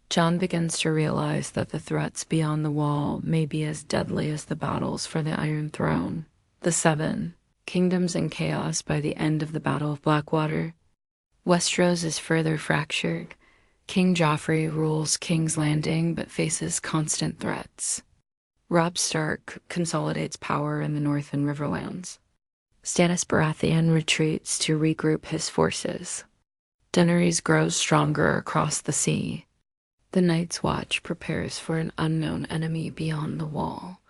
Jon begins to realize that the threats beyond the Wall may be as deadly as the battles for the Iron Throne. The 7 Kingdoms in Chaos by the end of the Battle of Blackwater. Westeros is further fractured. King Joffrey rules King's Landing but faces constant threats. Robb Stark consolidates power in the North and Riverlands. Stannis Baratheon retreats to regroup his forces. Daenerys grows stronger across the sea. The Night's Watch prepares for an unknown enemy beyond the Wall.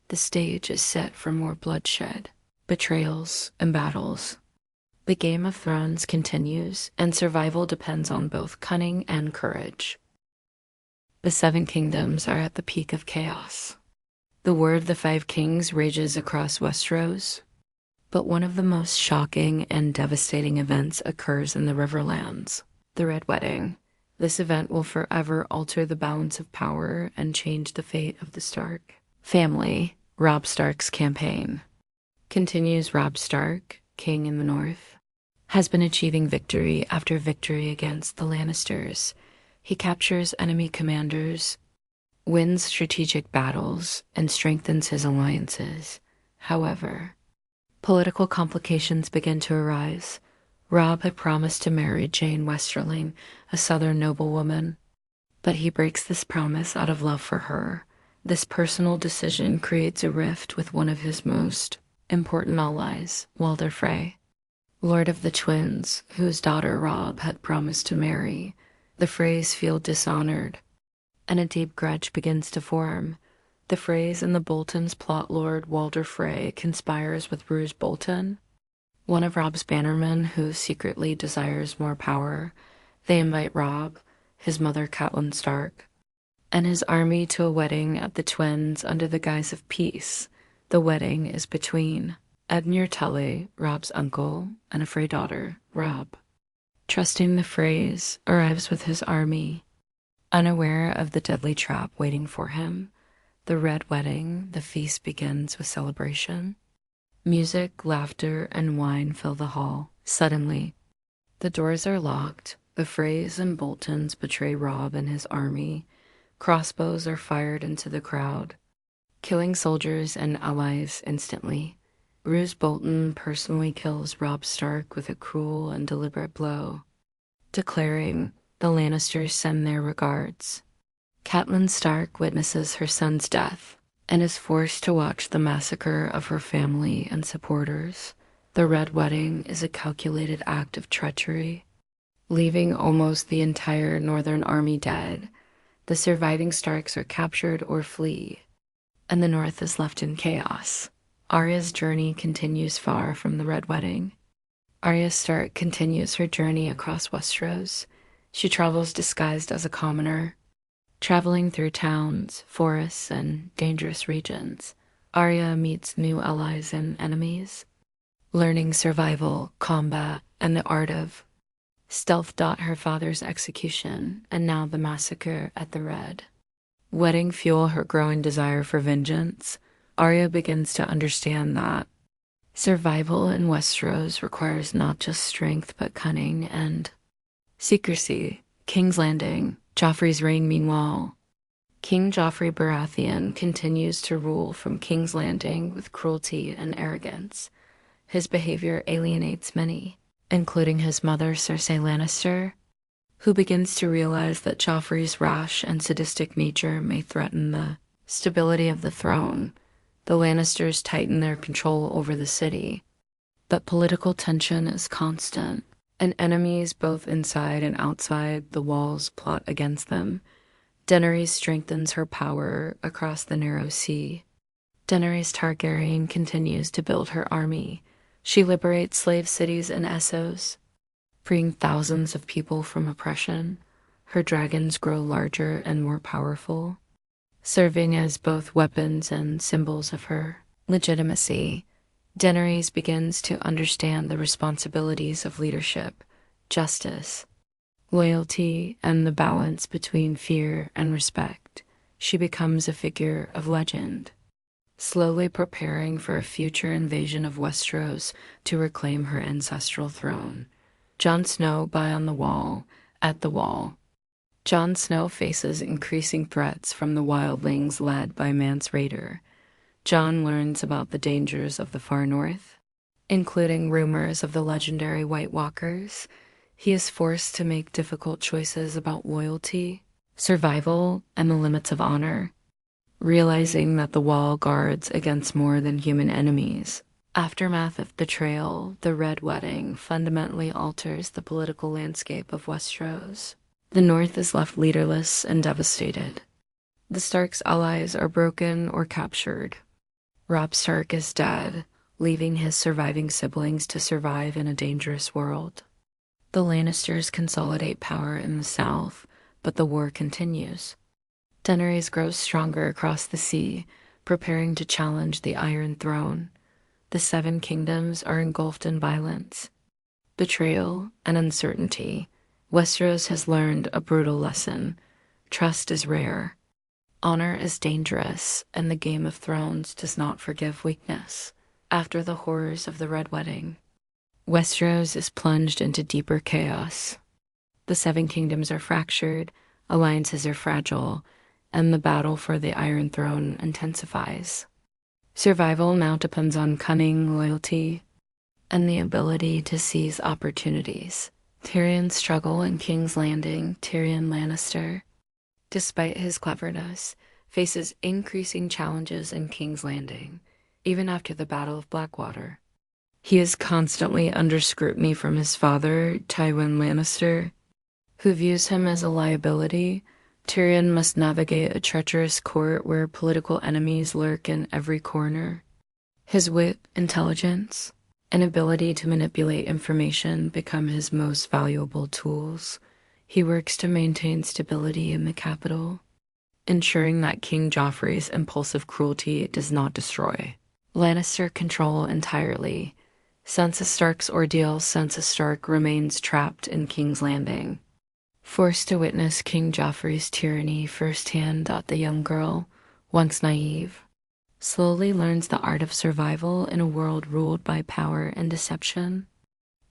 The stage is set for more bloodshed, betrayals, and battles. The Game of Thrones continues, and survival depends on both cunning and courage. The 7 kingdoms are at the peak of chaos. The War of the 5 Kings rages across Westeros, but one of the most shocking and devastating events occurs in the Riverlands, the Red Wedding. This event will forever alter the balance of power and change the fate of the Stark family. Robb Stark's campaign continues. Robb Stark, king in the North, has been achieving victory after victory against the Lannisters. He captures enemy commanders, wins strategic battles, and strengthens his alliances. However, political complications begin to arise. Robb had promised to marry Jane Westerling, a southern noblewoman, but he breaks this promise out of love for her. This personal decision creates a rift with one of his most important allies, Walder Frey, Lord of the Twins, whose daughter Robb had promised to marry. The Freys feel dishonored, and a deep grudge begins to form. The Freys and the Boltons plot. Lord Walder Frey conspires with Roose Bolton, one of Robb's bannermen who secretly desires more power. They invite Robb, his mother Catelyn Stark, and his army to a wedding at the Twins under the guise of peace. The wedding is between Edmure Tully, Robb's uncle, and a Frey daughter, Robb. Trusting the Freys, arrives with his army, unaware of the deadly trap waiting for him. The Red Wedding, the feast begins with celebration. Music, laughter, and wine fill the hall. Suddenly, the doors are locked. The Freys and Boltons betray Robb and his army. Crossbows are fired into the crowd, killing soldiers and allies instantly. Roose Bolton personally kills Robb Stark with a cruel and deliberate blow, declaring, "The Lannisters send their regards." Catelyn Stark witnesses her son's death and is forced to watch the massacre of her family and supporters. The Red Wedding is a calculated act of treachery, leaving almost the entire Northern army dead. The surviving Starks are captured or flee, and the North is left in chaos. Arya's journey continues far from the Red Wedding. Arya Stark continues her journey across Westeros. She travels disguised as a commoner, traveling through towns, forests, and dangerous regions. Arya meets new allies and enemies, learning survival, combat, and the art of stealth. Her father's execution, and now the massacre at the Red Wedding fuel her growing desire for vengeance. Arya begins to understand that survival in Westeros requires not just strength but cunning and secrecy. King's Landing, Joffrey's reign. Meanwhile, King Joffrey Baratheon continues to rule from King's Landing with cruelty and arrogance. His behavior alienates many, including his mother Cersei Lannister, who begins to realize that Joffrey's rash and sadistic nature may threaten the stability of the throne. The Lannisters tighten their control over the city, but political tension is constant, and enemies both inside and outside the walls plot against them. Daenerys strengthens her power across the narrow sea. Daenerys Targaryen continues to build her army. She liberates slave cities in Essos, freeing thousands of people from oppression. Her dragons grow larger and more powerful, serving as both weapons and symbols of her legitimacy. Daenerys begins to understand the responsibilities of leadership, justice, loyalty, and the balance between fear and respect. She becomes a figure of legend, slowly preparing for a future invasion of Westeros to reclaim her ancestral throne. Jon Snow at the wall. Jon Snow faces increasing threats from the wildlings led by Mance Rayder. Jon learns about the dangers of the far north, including rumors of the legendary White Walkers. He is forced to make difficult choices about loyalty, survival, and the limits of honor, realizing that the wall guards against more than human enemies. Aftermath of betrayal, the Red Wedding fundamentally alters the political landscape of Westeros. The North is left leaderless and devastated. The Stark's allies are broken or captured. Robb Stark is dead, leaving his surviving siblings to survive in a dangerous world. The Lannisters consolidate power in the South, but the war continues. Daenerys grows stronger across the sea, preparing to challenge the Iron Throne. The Seven Kingdoms are engulfed in violence, betrayal, and uncertainty. Westeros has learned a brutal lesson. Trust is rare, honor is dangerous, and the Game of Thrones does not forgive weakness. After the horrors of the Red Wedding, Westeros is plunged into deeper chaos. The Seven Kingdoms are fractured, alliances are fragile, and the battle for the Iron Throne intensifies. Survival now depends on cunning, loyalty, and the ability to seize opportunities. Tyrion's struggle in King's Landing. Tyrion Lannister, despite his cleverness, faces increasing challenges in King's Landing, even after the Battle of Blackwater. He is constantly under scrutiny from his father, Tywin Lannister, who views him as a liability. Tyrion must navigate a treacherous court where political enemies lurk in every corner. His wit, intelligence, and ability to manipulate information become his most valuable tools. He works to maintain stability in the capital, ensuring that King Joffrey's impulsive cruelty does not destroy Lannister control entirely. Sansa Stark's ordeal. Sansa Stark remains trapped in King's Landing, forced to witness King Joffrey's tyranny firsthand. The young girl, once naive, slowly learns the art of survival in a world ruled by power and deception.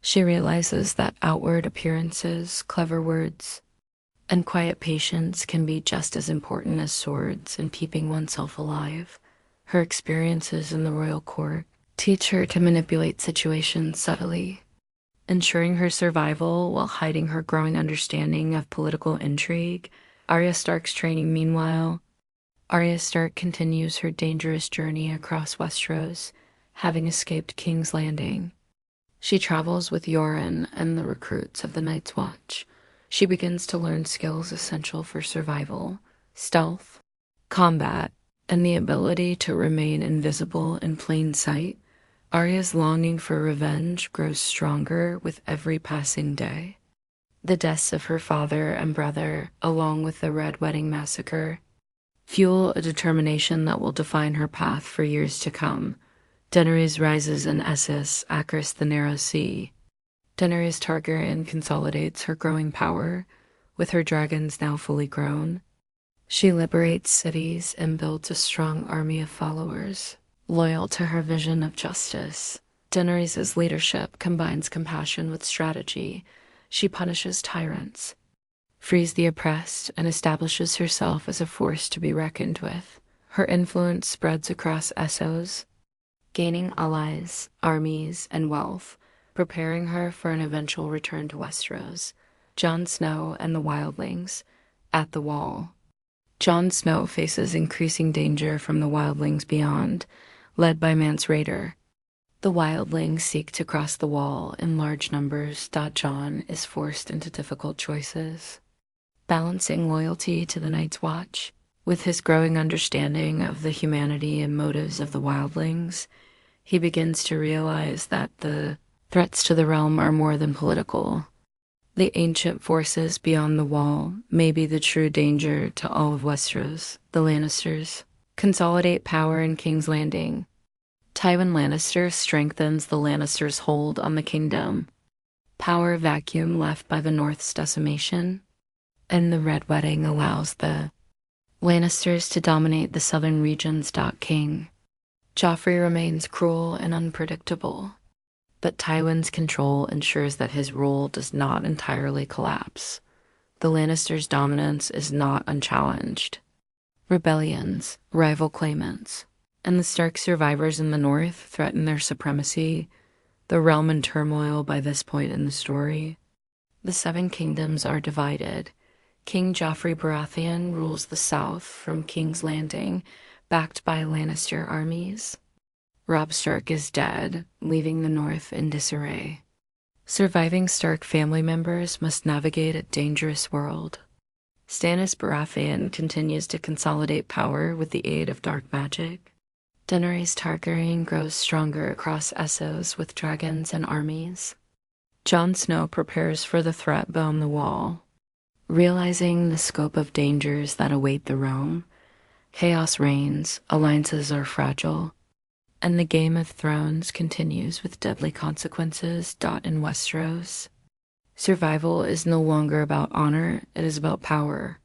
She realizes that outward appearances, clever words, and quiet patience can be just as important as swords in keeping oneself alive. Her experiences in the royal court teach her to manipulate situations subtly, ensuring her survival while hiding her growing understanding of political intrigue. Arya Stark's training. Meanwhile, Arya Stark continues her dangerous journey across Westeros, having escaped King's Landing. She travels with Yoren and the recruits of the Night's Watch. She begins to learn skills essential for survival: stealth, combat, and the ability to remain invisible in plain sight. Arya's longing for revenge grows stronger with every passing day. The deaths of her father and brother, along with the Red Wedding massacre, fuel a determination that will define her path for years to come. Daenerys rises in Essos, across the narrow sea. Daenerys Targaryen consolidates her growing power, with her dragons now fully grown. She liberates cities and builds a strong army of followers, loyal to her vision of justice. Daenerys' leadership combines compassion with strategy. She punishes tyrants, frees the oppressed, and establishes herself as a force to be reckoned with. Her influence spreads across Essos, gaining allies, armies, and wealth, preparing her for an eventual return to Westeros. Jon Snow and the Wildlings. At the Wall. Jon Snow faces increasing danger from the wildlings beyond, led by Mance Rayder. The wildlings seek to cross the wall in large numbers. Jon is forced into difficult choices, balancing loyalty to the Night's Watch. With his growing understanding of the humanity and motives of the wildlings, he begins to realize that the threats to the realm are more than political. The ancient forces beyond the wall may be the true danger to all of Westeros. The Lannisters consolidate power in King's Landing. Tywin Lannister strengthens the Lannisters' hold on the kingdom. Power vacuum left by the North's decimation, and the Red Wedding allows the Lannisters to dominate the southern regions. King Joffrey remains cruel and unpredictable, but Tywin's control ensures that his rule does not entirely collapse. The Lannisters' dominance is not unchallenged. Rebellions, rival claimants, and the Stark survivors in the North threaten their supremacy, the realm in turmoil by this point in the story. The Seven Kingdoms are divided. King Joffrey Baratheon rules the south from King's Landing, backed by Lannister armies. Robb Stark is dead, leaving the North in disarray. Surviving Stark family members must navigate a dangerous world. Stannis Baratheon continues to consolidate power with the aid of dark magic. Daenerys Targaryen grows stronger across Essos with dragons and armies. Jon Snow prepares for the threat beyond the wall. Realizing the scope of dangers that await the realm, chaos reigns, alliances are fragile, and the Game of Thrones continues with deadly consequences. In Westeros, survival is no longer about honor, it is about power,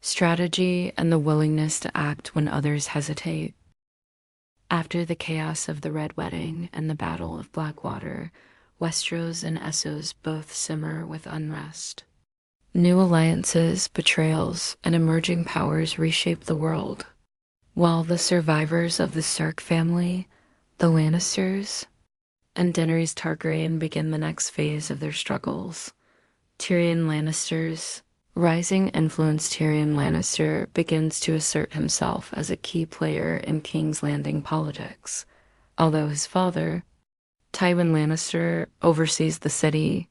strategy, and the willingness to act when others hesitate. After the chaos of the Red Wedding and the Battle of Blackwater, Westeros and Essos both simmer with unrest. New alliances, betrayals, and emerging powers reshape the world, while the survivors of the Stark family, the Lannisters, and Daenerys Targaryen begin the next phase of their struggles. Tyrion Lannister's rising influence. Tyrion Lannister begins to assert himself as a key player in King's Landing politics. Although his father, Tywin Lannister, oversees the city,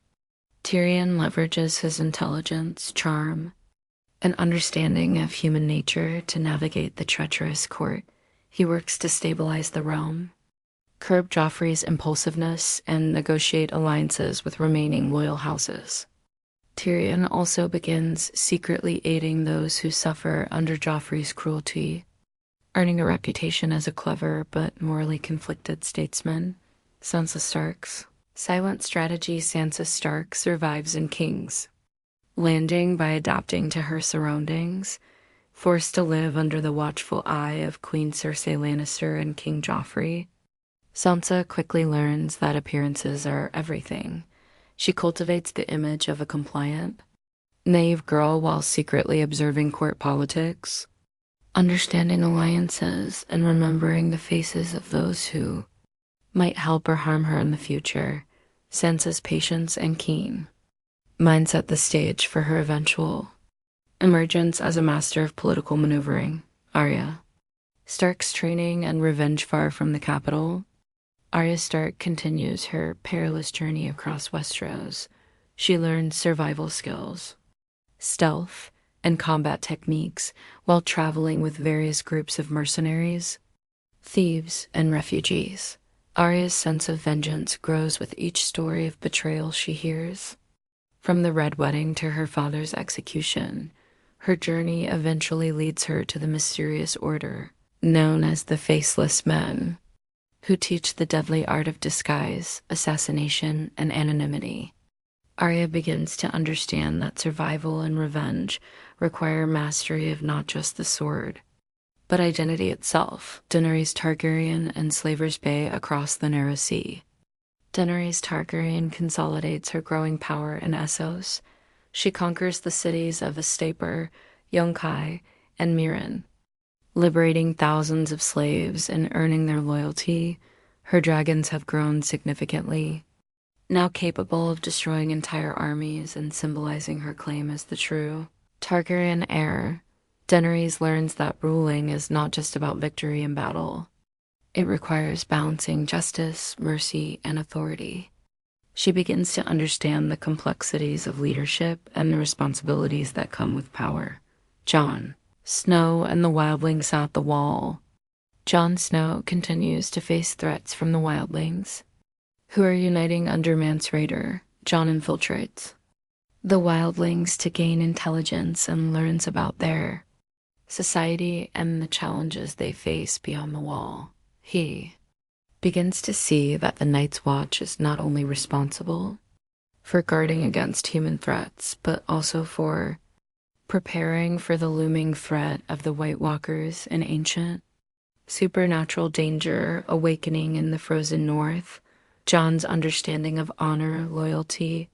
Tyrion leverages his intelligence, charm, and understanding of human nature to navigate the treacherous court. He works to stabilize the realm, curb Joffrey's impulsiveness, and negotiate alliances with remaining loyal houses. Tyrion also begins secretly aiding those who suffer under Joffrey's cruelty, earning a reputation as a clever but morally conflicted statesman. Sansa Stark's silent strategy. Sansa Stark survives in King's Landing by adapting to her surroundings, forced to live under the watchful eye of Queen Cersei Lannister and King Joffrey. Sansa quickly learns that appearances are everything. She cultivates the image of a compliant, naive girl while secretly observing court politics, understanding alliances, and remembering the faces of those who might help or harm her in the future. Sansa's patience and keen mind set the stage for her eventual emergence as a master of political maneuvering. Arya Stark's training and revenge. Far from the capital, Arya Stark continues her perilous journey across Westeros. She learns survival skills, stealth, and combat techniques while traveling with various groups of mercenaries, thieves, and refugees. Arya's sense of vengeance grows with each story of betrayal she hears. From the Red Wedding to her father's execution, her journey eventually leads her to the mysterious order known as the Faceless Men, who teach the deadly art of disguise, assassination, and anonymity. Arya begins to understand that survival and revenge require mastery of not just the sword, but identity itself. Daenerys Targaryen and Slaver's Bay across the Narrow Sea. Daenerys Targaryen consolidates her growing power in Essos. She conquers the cities of Astapor, Yunkai, and Meereen, liberating thousands of slaves and earning their loyalty. Her dragons have grown significantly, now capable of destroying entire armies and symbolizing her claim as the true Targaryen heir. Daenerys learns that ruling is not just about victory in battle. It requires balancing justice, mercy, and authority. She begins to understand the complexities of leadership and the responsibilities that come with power. Jon Snow and the wildlings at the wall. Jon Snow continues to face threats from the wildlings, who are uniting under Mance Rayder. Jon infiltrates the wildlings to gain intelligence and learns about their society and the challenges they face beyond the wall. He begins to see that the Night's Watch is not only responsible for guarding against human threats, but also for preparing for the looming threat of the White Walkers in ancient supernatural danger awakening in the frozen north. Jon's understanding of honor, loyalty,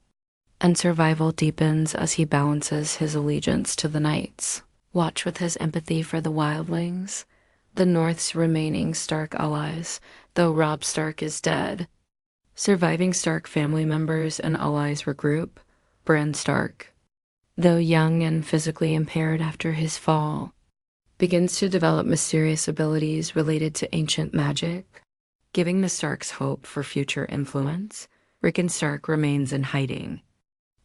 and survival deepens as he balances his allegiance to the Night's Watch with his empathy for the wildlings, the North's remaining Stark allies. Though Robb Stark is dead, surviving Stark family members and allies regroup. Bran Stark, though young and physically impaired after his fall, begins to develop mysterious abilities related to ancient magic, giving the Starks hope for future influence. Rickon Stark remains in hiding,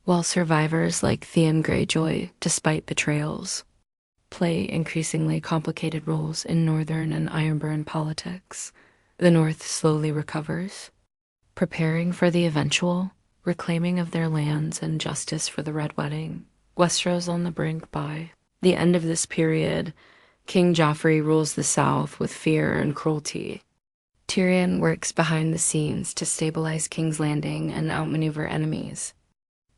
while survivors like Theon Greyjoy, despite betrayals, play increasingly complicated roles in Northern and Ironborn politics. The North slowly recovers, preparing for the eventual reclaiming of their lands and justice for the Red Wedding. Westeros on the brink. By the end of this period, King Joffrey rules the South with fear and cruelty. Tyrion works behind the scenes to stabilize King's Landing and outmaneuver enemies.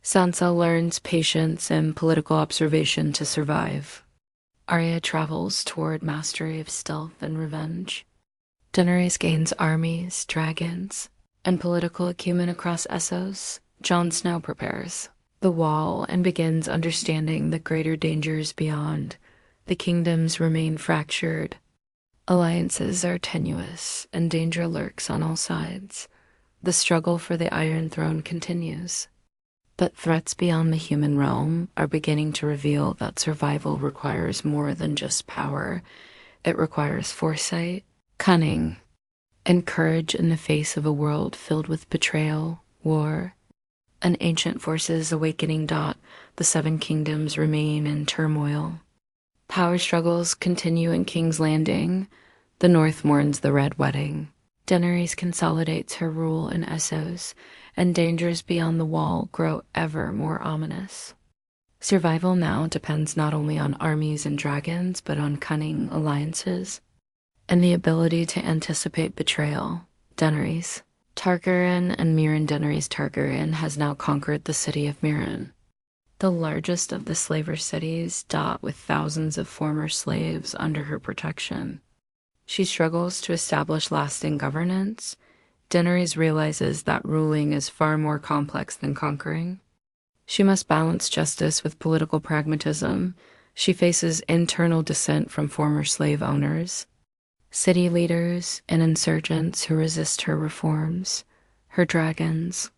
Sansa learns patience and political observation to survive. Arya travels toward mastery of stealth and revenge. Daenerys gains armies, dragons, and political acumen across Essos. Jon Snow prepares the Wall and begins understanding the greater dangers beyond. The kingdoms remain fractured. Alliances are tenuous, and danger lurks on all sides. The struggle for the Iron Throne continues. But threats beyond the human realm are beginning to reveal that survival requires more than just power. It requires foresight, cunning, and courage in the face of a world filled with betrayal, war, and ancient forces awakening. The Seven Kingdoms remain in turmoil. Power struggles continue in King's Landing. The North mourns the Red Wedding. Daenerys consolidates her rule in Essos, and dangers beyond the Wall grow ever more ominous. Survival now depends not only on armies and dragons, but on cunning alliances and the ability to anticipate betrayal. Daenerys Targaryen and Mirren Daenerys Targaryen has now conquered the city of Mirren, the largest of the slaver cities, with thousands of former slaves under her protection. She struggles to establish lasting governance. Daenerys realizes that ruling is far more complex than conquering. She must balance justice with political pragmatism. She faces internal dissent from former slave owners, city leaders, and insurgents who resist her reforms. Her dragons,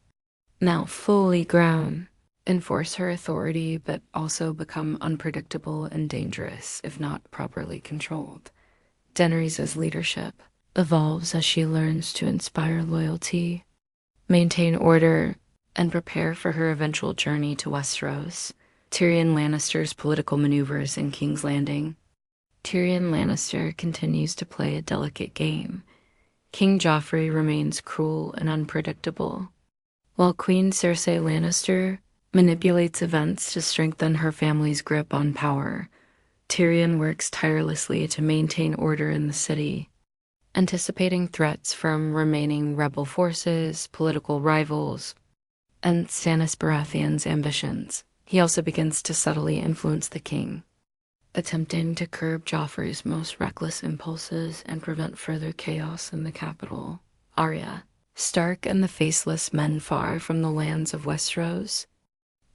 now fully grown, enforce her authority but also become unpredictable and dangerous if not properly controlled. Daenerys' leadership evolves as she learns to inspire loyalty, maintain order, and prepare for her eventual journey to Westeros. Tyrion Lannister's political maneuvers in King's Landing. Tyrion Lannister continues to play a delicate game. King Joffrey remains cruel and unpredictable, while Queen Cersei Lannister manipulates events to strengthen her family's grip on power. Tyrion works tirelessly to maintain order in the city, anticipating threats from remaining rebel forces, political rivals, and Stannis Baratheon's ambitions. He also begins to subtly influence the king, attempting to curb Joffrey's most reckless impulses and prevent further chaos in the capital. Arya Stark and the Faceless Men. Far from the lands of Westeros,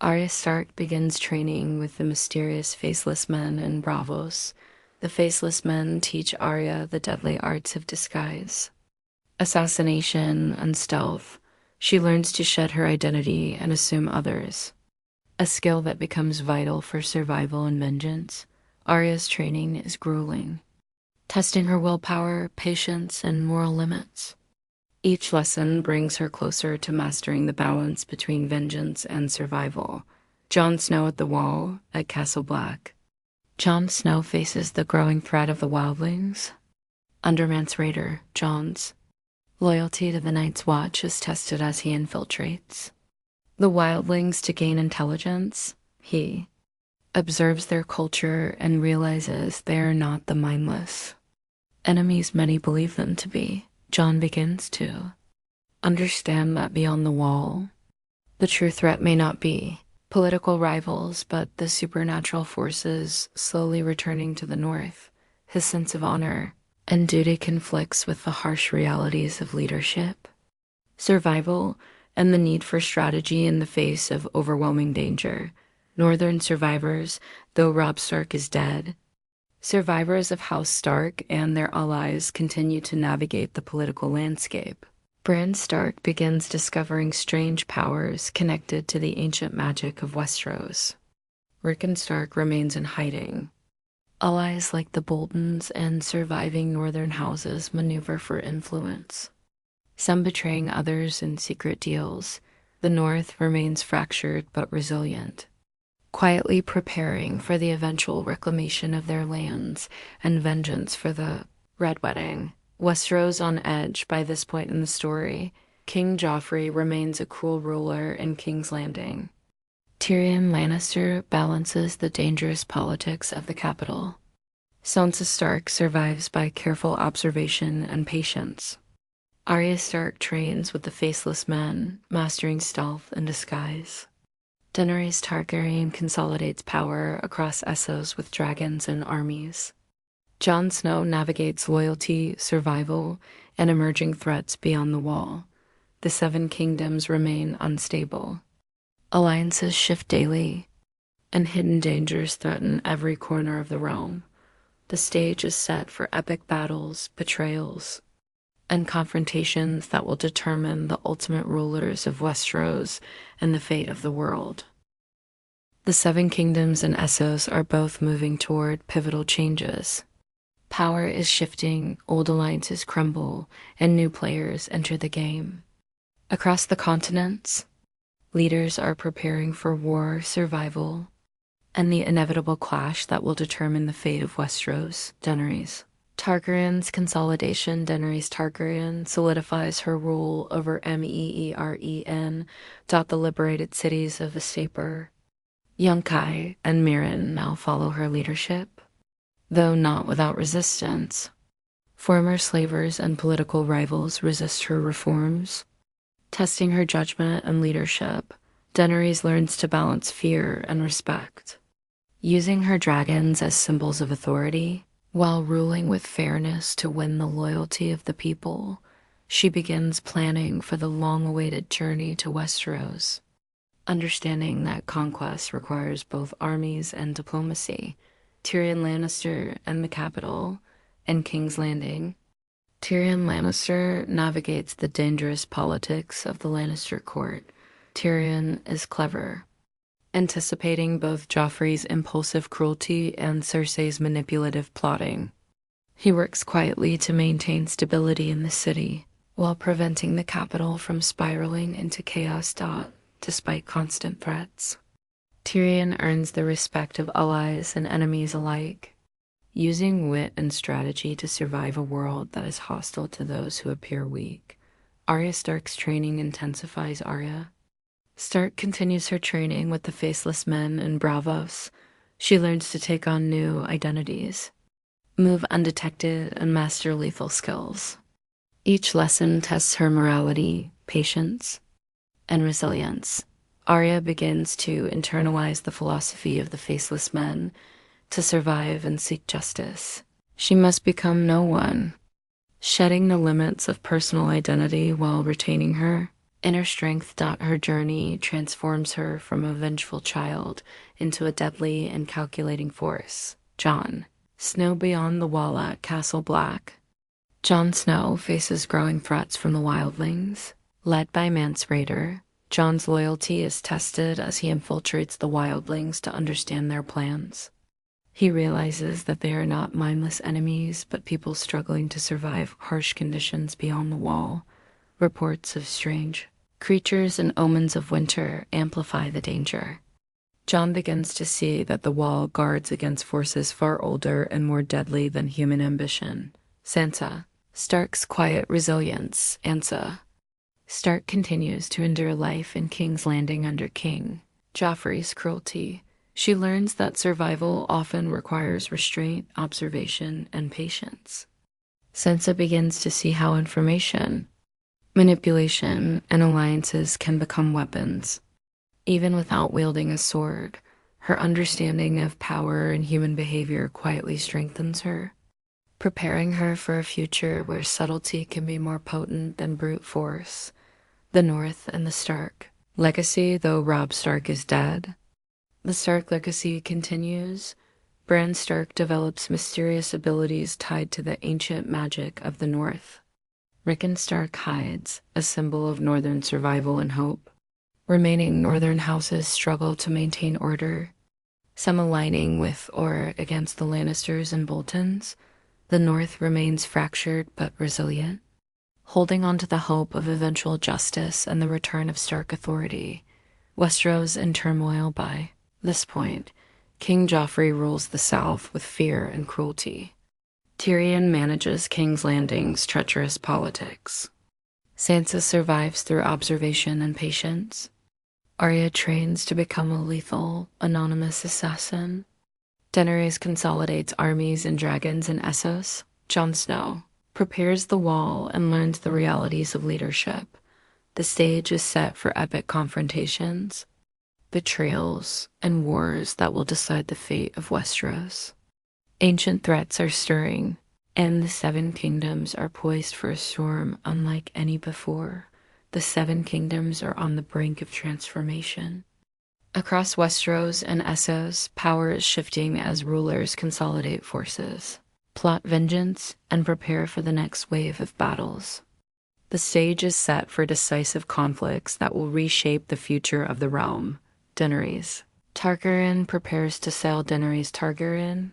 Arya Stark begins training with the mysterious Faceless Men in Braavos. The Faceless Men teach Arya the deadly arts of disguise, assassination, and stealth. She learns to shed her identity and assume others, a skill that becomes vital for survival and vengeance. Arya's training is grueling, testing her willpower, patience, and moral limits. Each lesson brings her closer to mastering the balance between vengeance and survival. Jon Snow at the Wall at Castle Black. Jon Snow faces the growing threat of the wildlings. Undermant's raider, Jon's loyalty to the Night's Watch is tested as he infiltrates the wildlings to gain intelligence. He observes their culture and realizes they are not the mindless enemies many believe them to be. Jon begins to understand that beyond the wall, the true threat may not be political rivals, but the supernatural forces slowly returning to the north. His sense of honor and duty conflicts with the harsh realities of leadership, survival, and the need for strategy in the face of overwhelming danger. Northern survivors, though Robb Stark is dead, survivors of House Stark and their allies continue to navigate the political landscape. Bran Stark begins discovering strange powers connected to the ancient magic of Westeros. Rickon Stark remains in hiding. Allies like the Boltons and surviving northern houses maneuver for influence, some betraying others in secret deals. The North remains fractured but resilient, quietly preparing for the eventual reclamation of their lands and vengeance for the Red Wedding. Westeros on edge by this point in the story. King Joffrey remains a cruel ruler in King's Landing. Tyrion Lannister balances the dangerous politics of the capital. Sansa Stark survives by careful observation and patience. Arya Stark trains with the Faceless Men, mastering stealth and disguise. Daenerys Targaryen consolidates power across Essos with dragons and armies. Jon Snow navigates loyalty, survival, and emerging threats beyond the wall. The Seven Kingdoms remain unstable. Alliances shift daily, and hidden dangers threaten every corner of the realm. The stage is set for epic battles, betrayals, and confrontations that will determine the ultimate rulers of Westeros and the fate of the world. The Seven Kingdoms and Essos are both moving toward pivotal changes. Power is shifting, old alliances crumble, and new players enter the game. Across the continents, leaders are preparing for war, survival, and the inevitable clash that will determine the fate of Westeros. Daenerys Targaryen's consolidation. Daenerys Targaryen solidifies her rule over Meeren, the liberated cities of Vestaper. Yunkai and Mirren now follow her leadership, though not without resistance. Former slavers and political rivals resist her reforms. Testing her judgment and leadership, Daenerys learns to balance fear and respect, using her dragons as symbols of authority. While ruling with fairness to win the loyalty of the people, she begins planning for the long-awaited journey to Westeros, understanding that conquest requires both armies and diplomacy. Tyrion Lannister and the capital and King's Landing. Tyrion Lannister navigates the dangerous politics of the Lannister court. Tyrion is clever, anticipating both Joffrey's impulsive cruelty and Cersei's manipulative plotting. He works quietly to maintain stability in the city, while preventing the capital from spiraling into chaos. Despite constant threats, Tyrion earns the respect of allies and enemies alike, using wit and strategy to survive a world that is hostile to those who appear weak. Arya Stark's training intensifies. Arya Stark continues her training with the Faceless Men and Bravos. She learns to take on new identities, move undetected, and master lethal skills. Each lesson tests her morality, patience, and resilience. Arya begins to internalize the philosophy of the Faceless Men. To survive and seek justice, she must become no one, shedding the limits of personal identity while retaining her inner strength. Her journey transforms her from a vengeful child into a deadly and calculating force. Jon Snow beyond the wall at Castle Black. Jon Snow faces growing threats from the wildlings. Led by Mance Raider, John's loyalty is tested as he infiltrates the wildlings to understand their plans. He realizes that they are not mindless enemies, but people struggling to survive harsh conditions beyond the wall. Reports of strange creatures and omens of winter amplify the danger. John begins to see that the wall guards against forces far older and more deadly than human ambition. Sansa, Stark's quiet resilience. Sansa Stark continues to endure life in King's Landing under King Joffrey's cruelty. She learns that survival often requires restraint, observation, and patience. Sansa begins to see how information, manipulation, and alliances can become weapons. Even without wielding a sword, her understanding of power and human behavior quietly strengthens her, preparing her for a future where subtlety can be more potent than brute force. The North and the Stark legacy. Though Robb Stark is dead, the Stark legacy continues. Bran Stark develops mysterious abilities tied to the ancient magic of the North. Rickon Stark hides, a symbol of Northern survival and hope. Remaining Northern houses struggle to maintain order, some aligning with or against the Lannisters and Boltons. The North remains fractured but resilient, holding on to the hope of eventual justice and the return of Stark authority. Westeros in turmoil. By this point, King Joffrey rules the South with fear and cruelty. Tyrion manages King's Landing's treacherous politics. Sansa survives through observation and patience. Arya trains to become a lethal, anonymous assassin. Daenerys consolidates armies and dragons in Essos. Jon Snow prepares the wall and learns the realities of leadership. The stage is set for epic confrontations, betrayals, and wars that will decide the fate of Westeros. Ancient threats are stirring, and the Seven Kingdoms are poised for a storm unlike any before. The Seven Kingdoms are on the brink of transformation. Across Westeros and Essos, power is shifting as rulers consolidate forces, plot vengeance, and prepare for the next wave of battles. The stage is set for decisive conflicts that will reshape the future of the realm. Daenerys Targaryen prepares to sail. Daenerys Targaryen,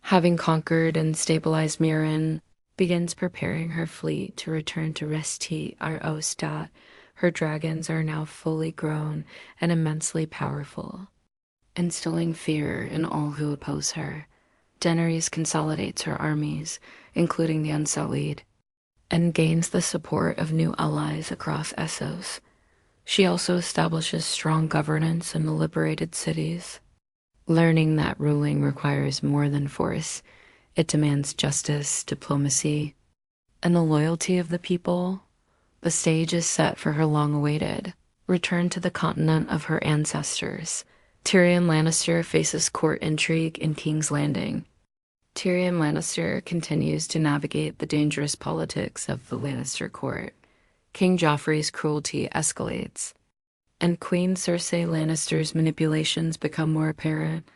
having conquered and stabilized Meereen, begins preparing her fleet to return to Resti Arostat. Her dragons are now fully grown and immensely powerful, instilling fear in all who oppose her. Daenerys consolidates her armies, including the Unsullied, and gains the support of new allies across Essos. She also establishes strong governance in the liberated cities. Learning that ruling requires more than force, it demands justice, diplomacy, and the loyalty of the people. The stage is set for her long-awaited return to the continent of her ancestors. Tyrion Lannister faces court intrigue in King's Landing. Tyrion Lannister continues to navigate the dangerous politics of the Lannister court. King Joffrey's cruelty escalates, and Queen Cersei Lannister's manipulations become more apparent.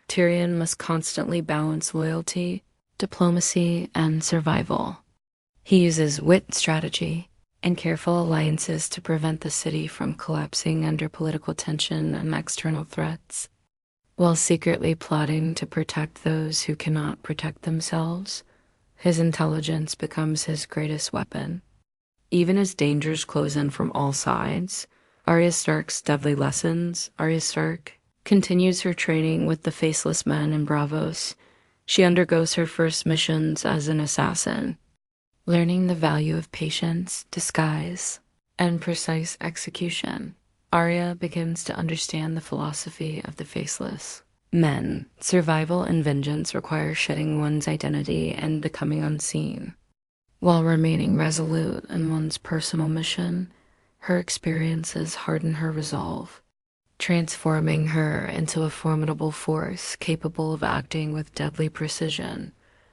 Tyrion must constantly balance loyalty, diplomacy, and survival. He uses wit, strategy, and careful alliances to prevent the city from collapsing under political tension and external threats, while secretly plotting to protect those who cannot protect themselves. His intelligence becomes his greatest weapon. Even as dangers close in from all sides, Arya Stark's deadly lessons. Arya Stark continues her training with the Faceless Men in Braavos. She undergoes her first missions as an assassin, learning the value of patience, disguise, and precise execution. Arya begins to understand the philosophy of the Faceless Men. Survival and vengeance require shedding one's identity and becoming unseen, while remaining resolute in one's personal mission. Her experiences harden her resolve, transforming her into a formidable force capable of acting with deadly precision.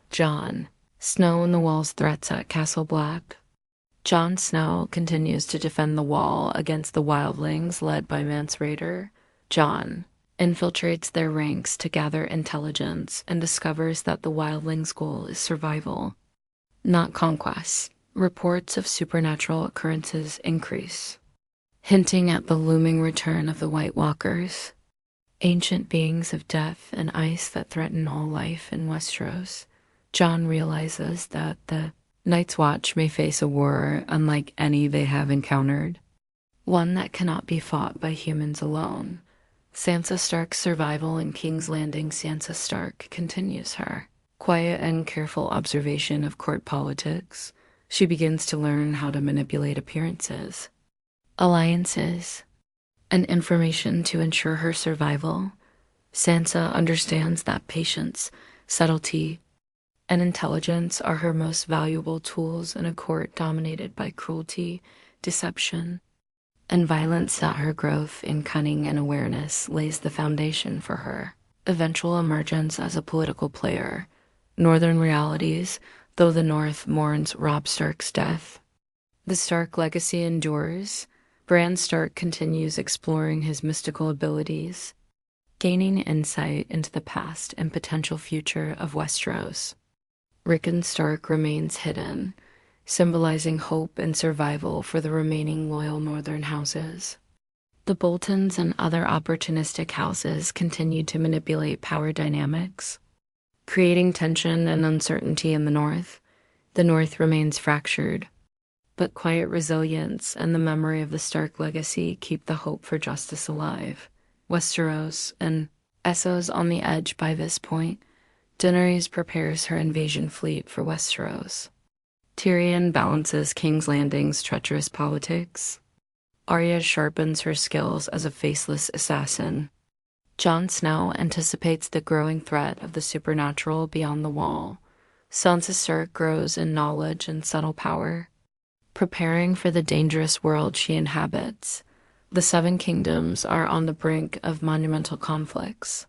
Jon Snow and the Wall's threats at Castle Black. Jon Snow continues to defend the Wall against the wildlings led by Mance Raider. Jon infiltrates their ranks to gather intelligence and discovers that the wildlings' goal is survival, not conquest. Reports of supernatural occurrences increase, hinting at the looming return of the White Walkers, ancient beings of death and ice that threaten all life in Westeros. Jon realizes that the Night's Watch may face a war unlike any they have encountered, one that cannot be fought by humans alone. Sansa Stark's survival in King's Landing. Sansa Stark continues her quiet and careful observation of court politics. She begins to learn how to manipulate appearances, alliances, and information to ensure her survival. Sansa understands that patience, subtlety, and intelligence are her most valuable tools in a court dominated by cruelty, deception, and violence. That her growth in cunning and awareness lays the foundation for her eventual emergence as a political player. Northern realities. Though the North mourns Robb Stark's death, the Stark legacy endures. Bran Stark continues exploring his mystical abilities, gaining insight into the past and potential future of Westeros. Rickon Stark remains hidden, symbolizing hope and survival for the remaining loyal northern houses. The Boltons and other opportunistic houses continue to manipulate power dynamics, creating tension and uncertainty in the North. The North remains fractured, but quiet resilience and the memory of the Stark legacy keep the hope for justice alive. Westeros and Essos on the edge by this point. Daenerys prepares her invasion fleet for Westeros. Tyrion balances King's Landing's treacherous politics. Arya sharpens her skills as a faceless assassin. Jon Snow anticipates the growing threat of the supernatural beyond the Wall. Sansa Stark grows in knowledge and subtle power, preparing for the dangerous world she inhabits. The Seven Kingdoms are on the brink of monumental conflicts.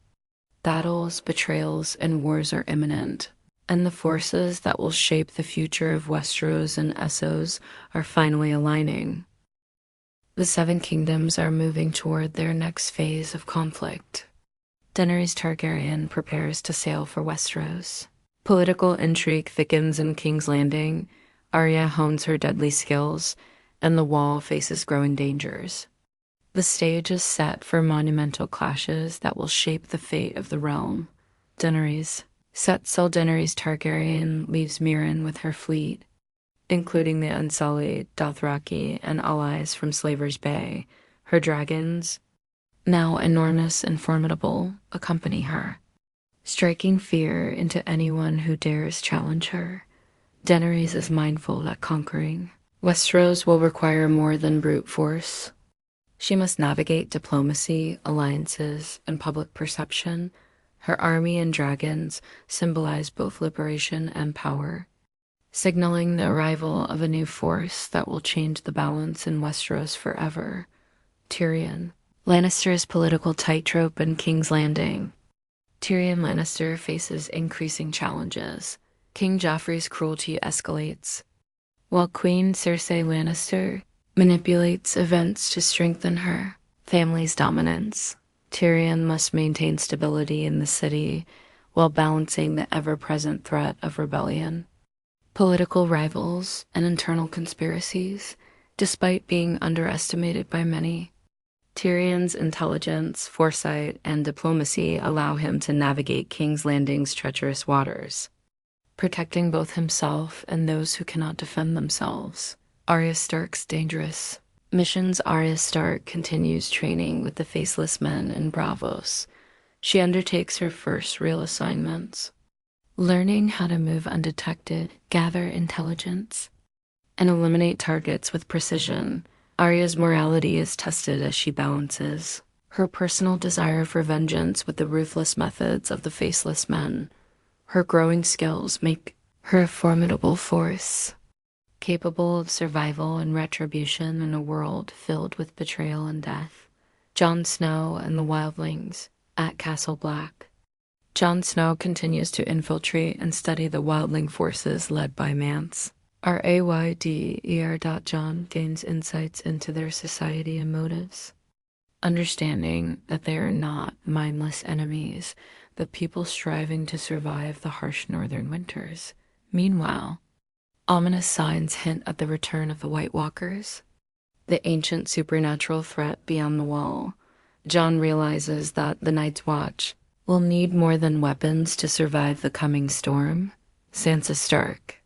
Battles, betrayals, and wars are imminent, and the forces that will shape the future of Westeros and Essos are finally aligning. The Seven Kingdoms are moving toward their next phase of conflict. Daenerys Targaryen prepares to sail for Westeros. Political intrigue thickens in King's Landing. Arya hones her deadly skills, and the Wall faces growing dangers. The stage is set for monumental clashes that will shape the fate of the realm. Daenerys Targaryen leaves Meereen with her fleet, including the Unsullied, Dothraki, and allies from Slaver's Bay. Her dragons, now enormous and formidable, accompany her, striking fear into anyone who dares challenge her. Daenerys is mindful that conquering Westeros will require more than brute force. She must navigate diplomacy, alliances, and public perception. Her army and dragons symbolize both liberation and power, signaling the arrival of a new force that will change the balance in Westeros forever. Tyrion Lannister's political tightrope in King's Landing. Tyrion Lannister faces increasing challenges. King Joffrey's cruelty escalates, while Queen Cersei Lannister manipulates events to strengthen her family's dominance. Tyrion must maintain stability in the city while balancing the ever-present threat of rebellion, political rivals, and internal conspiracies. Despite being underestimated by many, Tyrion's intelligence, foresight, and diplomacy allow him to navigate King's Landing's treacherous waters, protecting both himself and those who cannot defend themselves. Arya Stark's dangerous missions. Arya Stark continues training with the Faceless Men in Braavos. She undertakes her first real assignments, learning how to move undetected, gather intelligence, and eliminate targets with precision. Arya's morality is tested as she balances her personal desire for vengeance with the ruthless methods of the Faceless Men. Her growing skills make her a formidable force, capable of survival and retribution in a world filled with betrayal and death. Jon Snow and the Wildlings at Castle Black. Jon Snow continues to infiltrate and study the wildling forces led by Mance. Jon gains insights into their society and motives, understanding that they are not mindless enemies, but people striving to survive the harsh northern winters. Meanwhile, Ominous signs hint at the return of the White Walkers, the ancient supernatural threat beyond the wall. Jon realizes that the Night's Watch will need more than weapons to survive the coming storm. Sansa Stark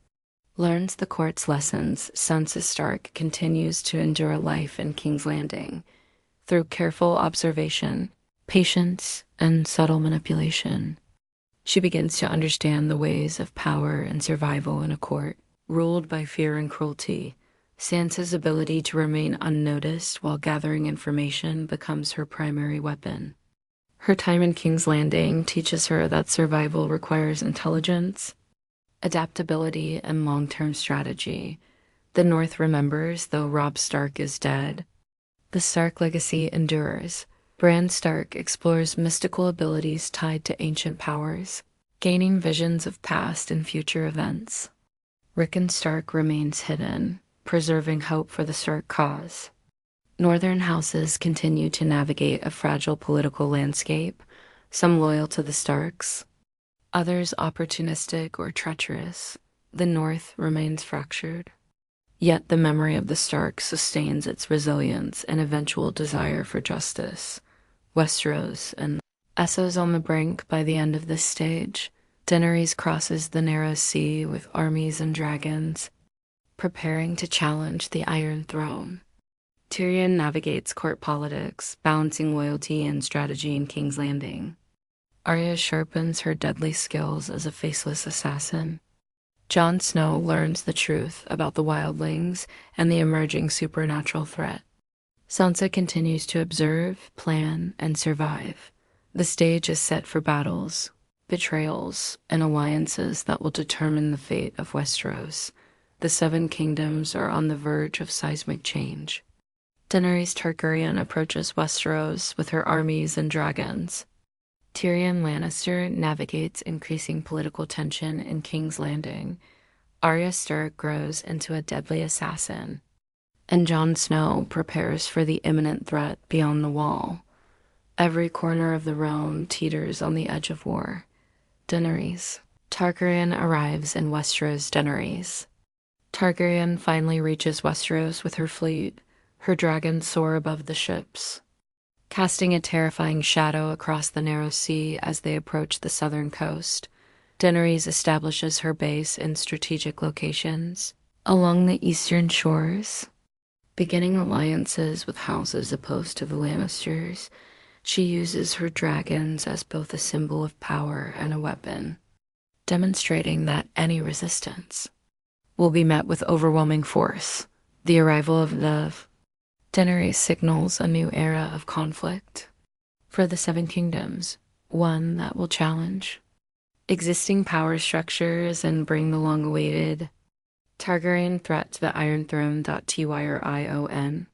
learns the court's lessons. Sansa Stark continues to endure life in King's Landing through careful observation, patience, and subtle manipulation. She begins to understand the ways of power and survival in a court ruled by fear and cruelty. Sansa's ability to remain unnoticed while gathering information becomes her primary weapon. Her time in King's Landing teaches her that survival requires intelligence, adaptability, and long-term strategy. The North remembers, though Robb Stark is dead. The Stark legacy endures. Bran Stark explores mystical abilities tied to ancient powers, gaining visions of past and future events. Rickon Stark remains hidden, preserving hope for the Stark cause. Northern houses continue to navigate a fragile political landscape, some loyal to the Starks, others opportunistic or treacherous. The North remains fractured. Yet the memory of the Starks sustains its resilience and eventual desire for justice. Westeros and Essos on the brink. By the end of this stage, Daenerys crosses the narrow sea with armies and dragons, preparing to challenge the Iron Throne. Tyrion navigates court politics, balancing loyalty and strategy in King's Landing. Arya sharpens her deadly skills as a faceless assassin. Jon Snow learns the truth about the wildlings and the emerging supernatural threat. Sansa continues to observe, plan, and survive. The stage is set for battles, betrayals, and alliances that will determine the fate of Westeros. The Seven Kingdoms are on the verge of seismic change. Daenerys Targaryen approaches Westeros with her armies and dragons. Tyrion Lannister navigates increasing political tension in King's Landing. Arya Stark grows into a deadly assassin. And Jon Snow prepares for the imminent threat beyond the wall. Every corner of the realm teeters on the edge of war. Daenerys Targaryen arrives in Westeros. Daenerys Targaryen finally reaches Westeros with her fleet. Her dragons soar above the ships, casting a terrifying shadow across the narrow sea as they approach the southern coast. Daenerys establishes her base in strategic locations along the eastern shores, beginning alliances with houses opposed to the Lannisters. She uses her dragons as both a symbol of power and a weapon, demonstrating that any resistance will be met with overwhelming force. The arrival of Daenerys signals a new era of conflict for the Seven Kingdoms, one that will challenge existing power structures and bring the long-awaited Targaryen threat to the Iron Throne. Tyrion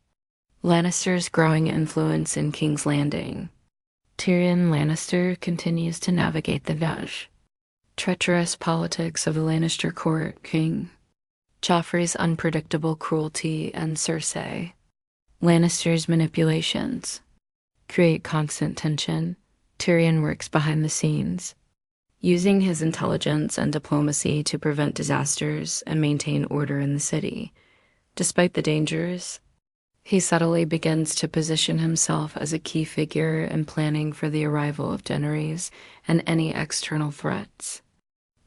Lannister's growing influence in King's Landing. Tyrion Lannister continues to navigate the treacherous politics of the Lannister court. King Joffrey's unpredictable cruelty and Cersei Lannister's manipulations create constant tension. Tyrion works behind the scenes, using his intelligence and diplomacy to prevent disasters and maintain order in the city. Despite the dangers, he subtly begins to position himself as a key figure in planning for the arrival of Daenerys and any external threats,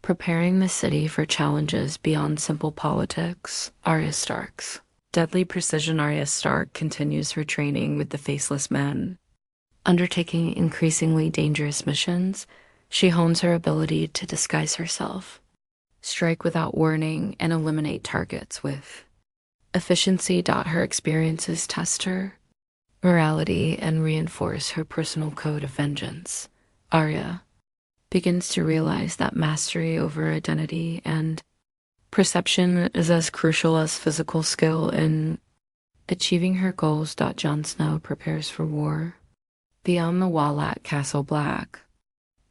preparing the city for challenges beyond simple politics. Arya Stark's deadly precision. Arya Stark continues her training with the Faceless Men. Undertaking increasingly dangerous missions, she hones her ability to disguise herself, strike without warning, and eliminate targets with efficiency. Her experiences test her morality and reinforce her personal code of vengeance. Arya begins to realize that mastery over identity and perception is as crucial as physical skill in achieving her goals. Jon Snow prepares for war. Beyond the wall at Castle Black,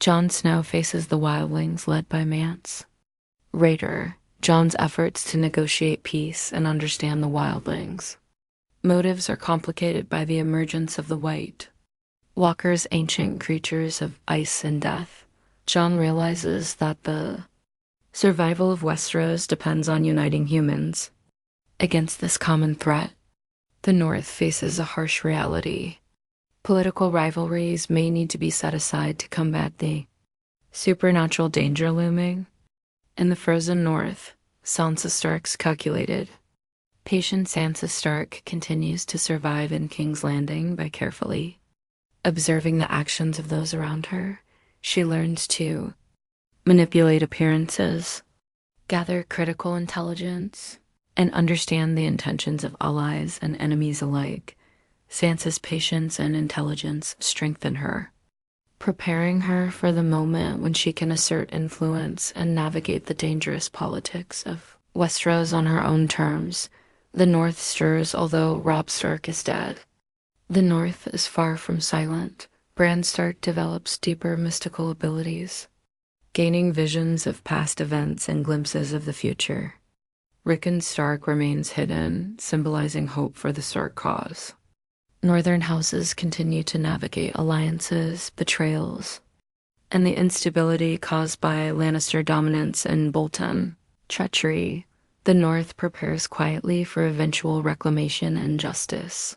Jon Snow faces the wildlings led by Mance Rayder. Jon's efforts to negotiate peace and understand the wildlings' motives are complicated by the emergence of the White Walkers, ancient creatures of ice and death. Jon realizes that the Survival of Westeros depends on uniting humans. Against this common threat, the North faces a harsh reality. Political rivalries may need to be set aside to combat the supernatural danger looming. In the frozen North, Sansa Stark's calculated. Patient Sansa Stark continues to survive in King's Landing by carefully observing the actions of those around her. She learns to manipulate appearances, gather critical intelligence, and understand the intentions of allies and enemies alike. Sansa's patience and intelligence strengthen her, preparing her for the moment when she can assert influence and navigate the dangerous politics of Westeros on her own terms. The North stirs, although Robb Stark is dead. The North is far from silent. Bran Stark develops deeper mystical abilities, gaining visions of past events and glimpses of the future. Rickon Stark remains hidden, symbolizing hope for the Stark cause. Northern houses continue to navigate alliances, betrayals, and the instability caused by Lannister dominance in Bolton. Treachery. The North prepares quietly for eventual reclamation and justice.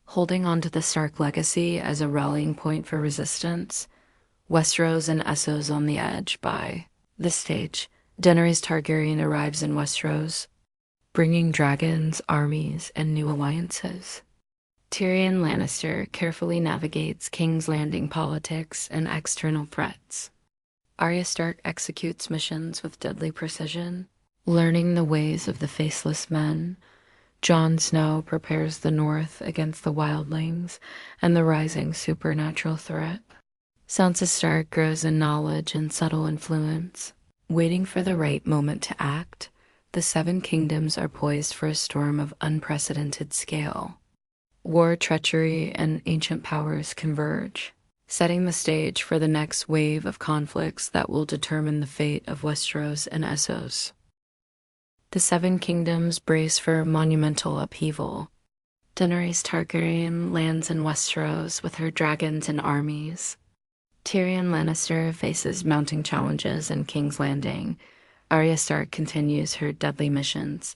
Holding on to the Stark legacy as a rallying point for resistance, Westeros and Essos on the edge. By this stage, Daenerys Targaryen arrives in Westeros, bringing dragons, armies, and new alliances. Tyrion Lannister carefully navigates King's Landing politics and external threats. Arya Stark executes missions with deadly precision, learning the ways of the Faceless Men. Jon Snow prepares the North against the wildlings and the rising supernatural threat. Sansa Stark grows in knowledge and subtle influence. Waiting for the right moment to act, the Seven Kingdoms are poised for a storm of unprecedented scale. War, treachery, and ancient powers converge, setting the stage for the next wave of conflicts that will determine the fate of Westeros and Essos. The Seven Kingdoms brace for monumental upheaval. Daenerys Targaryen lands in Westeros with her dragons and armies. Tyrion Lannister faces mounting challenges in King's Landing. Arya Stark continues her deadly missions,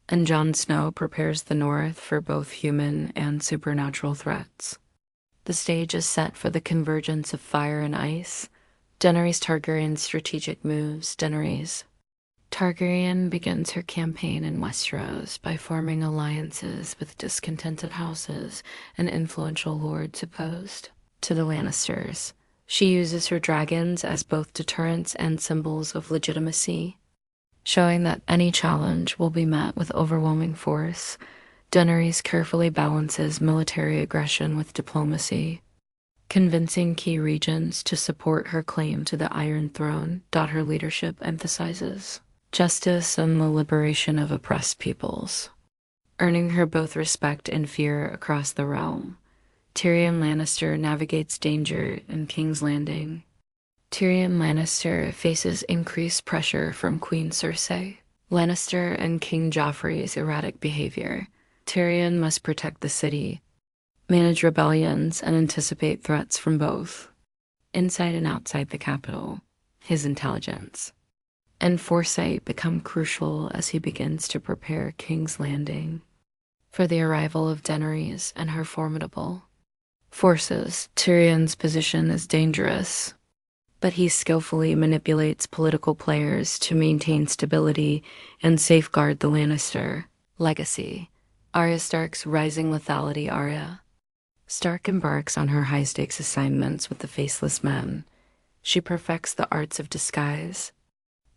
and Jon Snow prepares the North for both human and supernatural threats. The stage is set for the convergence of fire and ice. Daenerys Targaryen's strategic moves. Daenerys Targaryen begins her campaign in Westeros by forming alliances with discontented houses and influential lords opposed to the Lannisters. She uses her dragons as both deterrents and symbols of legitimacy, showing that any challenge will be met with overwhelming force. Daenerys carefully balances military aggression with diplomacy, convincing key regions to support her claim to the Iron Throne. Her leadership emphasizes justice and the liberation of oppressed peoples, earning her both respect and fear across the realm. Tyrion Lannister navigates danger in King's Landing. Tyrion Lannister faces increased pressure from Queen Cersei, Lannister, and King Joffrey's erratic behavior. Tyrion must protect the city, manage rebellions, and anticipate threats from both inside and outside the capital. His intelligence and foresight become crucial as he begins to prepare King's Landing for the arrival of Daenerys and her formidable forces. Tyrion's position is dangerous, but he skillfully manipulates political players to maintain stability and safeguard the Lannister legacy. Arya Stark's rising lethality. Arya Stark embarks on her high-stakes assignments with the Faceless Men. She perfects the arts of disguise,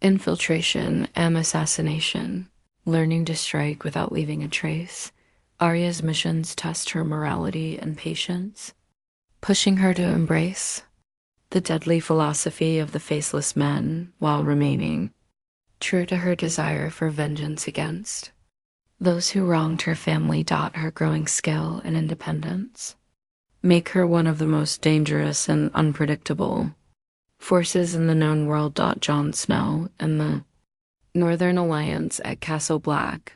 infiltration, and assassination, learning to strike without leaving a trace. Arya's missions test her morality and patience, pushing her to embrace the deadly philosophy of the Faceless Men while remaining true to her desire for vengeance against those who wronged her family. Her growing skill and independence make her one of the most dangerous and unpredictable forces in the known world. Jon Snow and the Northern Alliance at Castle Black.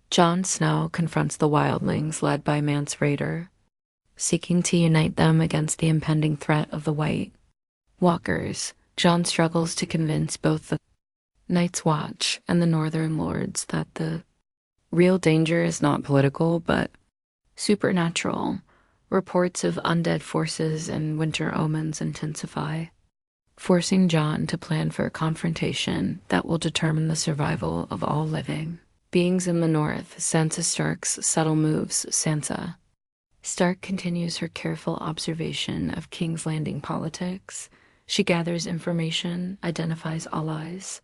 Jon Snow confronts the wildlings led by Mance Rayder, seeking to unite them against the impending threat of the White Walkers. Jon struggles to convince both the Night's Watch and the Northern Lords that the real danger is not political, but supernatural. Reports of undead forces and winter omens intensify, forcing Jon to plan for a confrontation that will determine the survival of all living beings in the north. Sansa Stark's subtle moves. Sansa Stark continues her careful observation of King's Landing politics. She gathers information, identifies allies,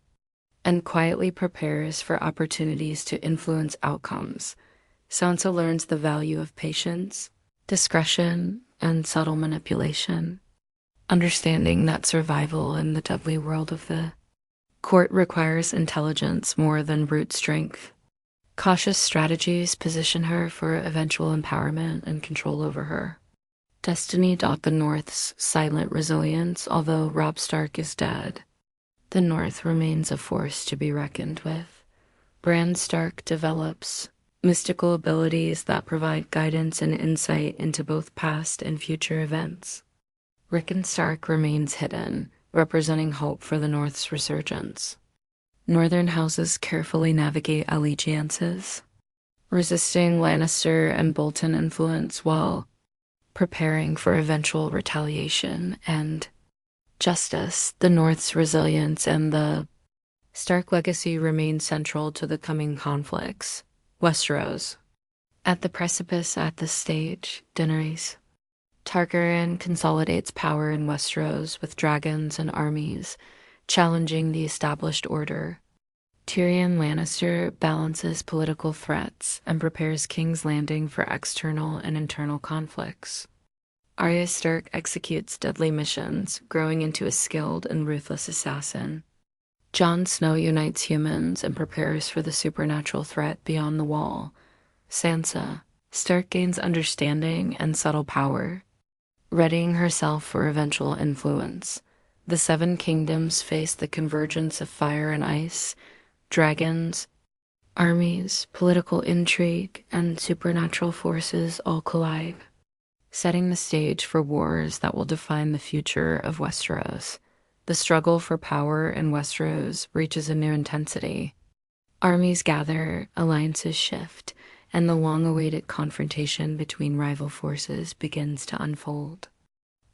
and quietly prepares for opportunities to influence outcomes. Sansa learns the value of patience, discretion, and subtle manipulation, understanding that survival in the deadly world of the court requires intelligence more than brute strength. Cautious strategies position her for eventual empowerment and control over her destiny. The North's silent resilience. Although Robb Stark is dead, the North remains a force to be reckoned with. Bran Stark develops mystical abilities that provide guidance and insight into both past and future events. Rickon Stark remains hidden, representing hope for the North's resurgence. Northern houses carefully navigate allegiances, resisting Lannister and Bolton influence while preparing for eventual retaliation and justice. The North's resilience and the Stark legacy remain central to the coming conflicts. Westeros. At the precipice at this stage, Daenerys Targaryen consolidates power in Westeros with dragons and armies, challenging the established order. Tyrion Lannister balances political threats and prepares King's Landing for external and internal conflicts. Arya Stark executes deadly missions, growing into a skilled and ruthless assassin. Jon Snow unites humans and prepares for the supernatural threat beyond the wall. Sansa Stark gains understanding and subtle power, readying herself for eventual influence. The Seven Kingdoms face the convergence of fire and ice, dragons, armies, political intrigue, and supernatural forces all collide, setting the stage for wars that will define the future of Westeros. The struggle for power in Westeros reaches a new intensity. Armies gather, alliances shift, and the long-awaited confrontation between rival forces begins to unfold.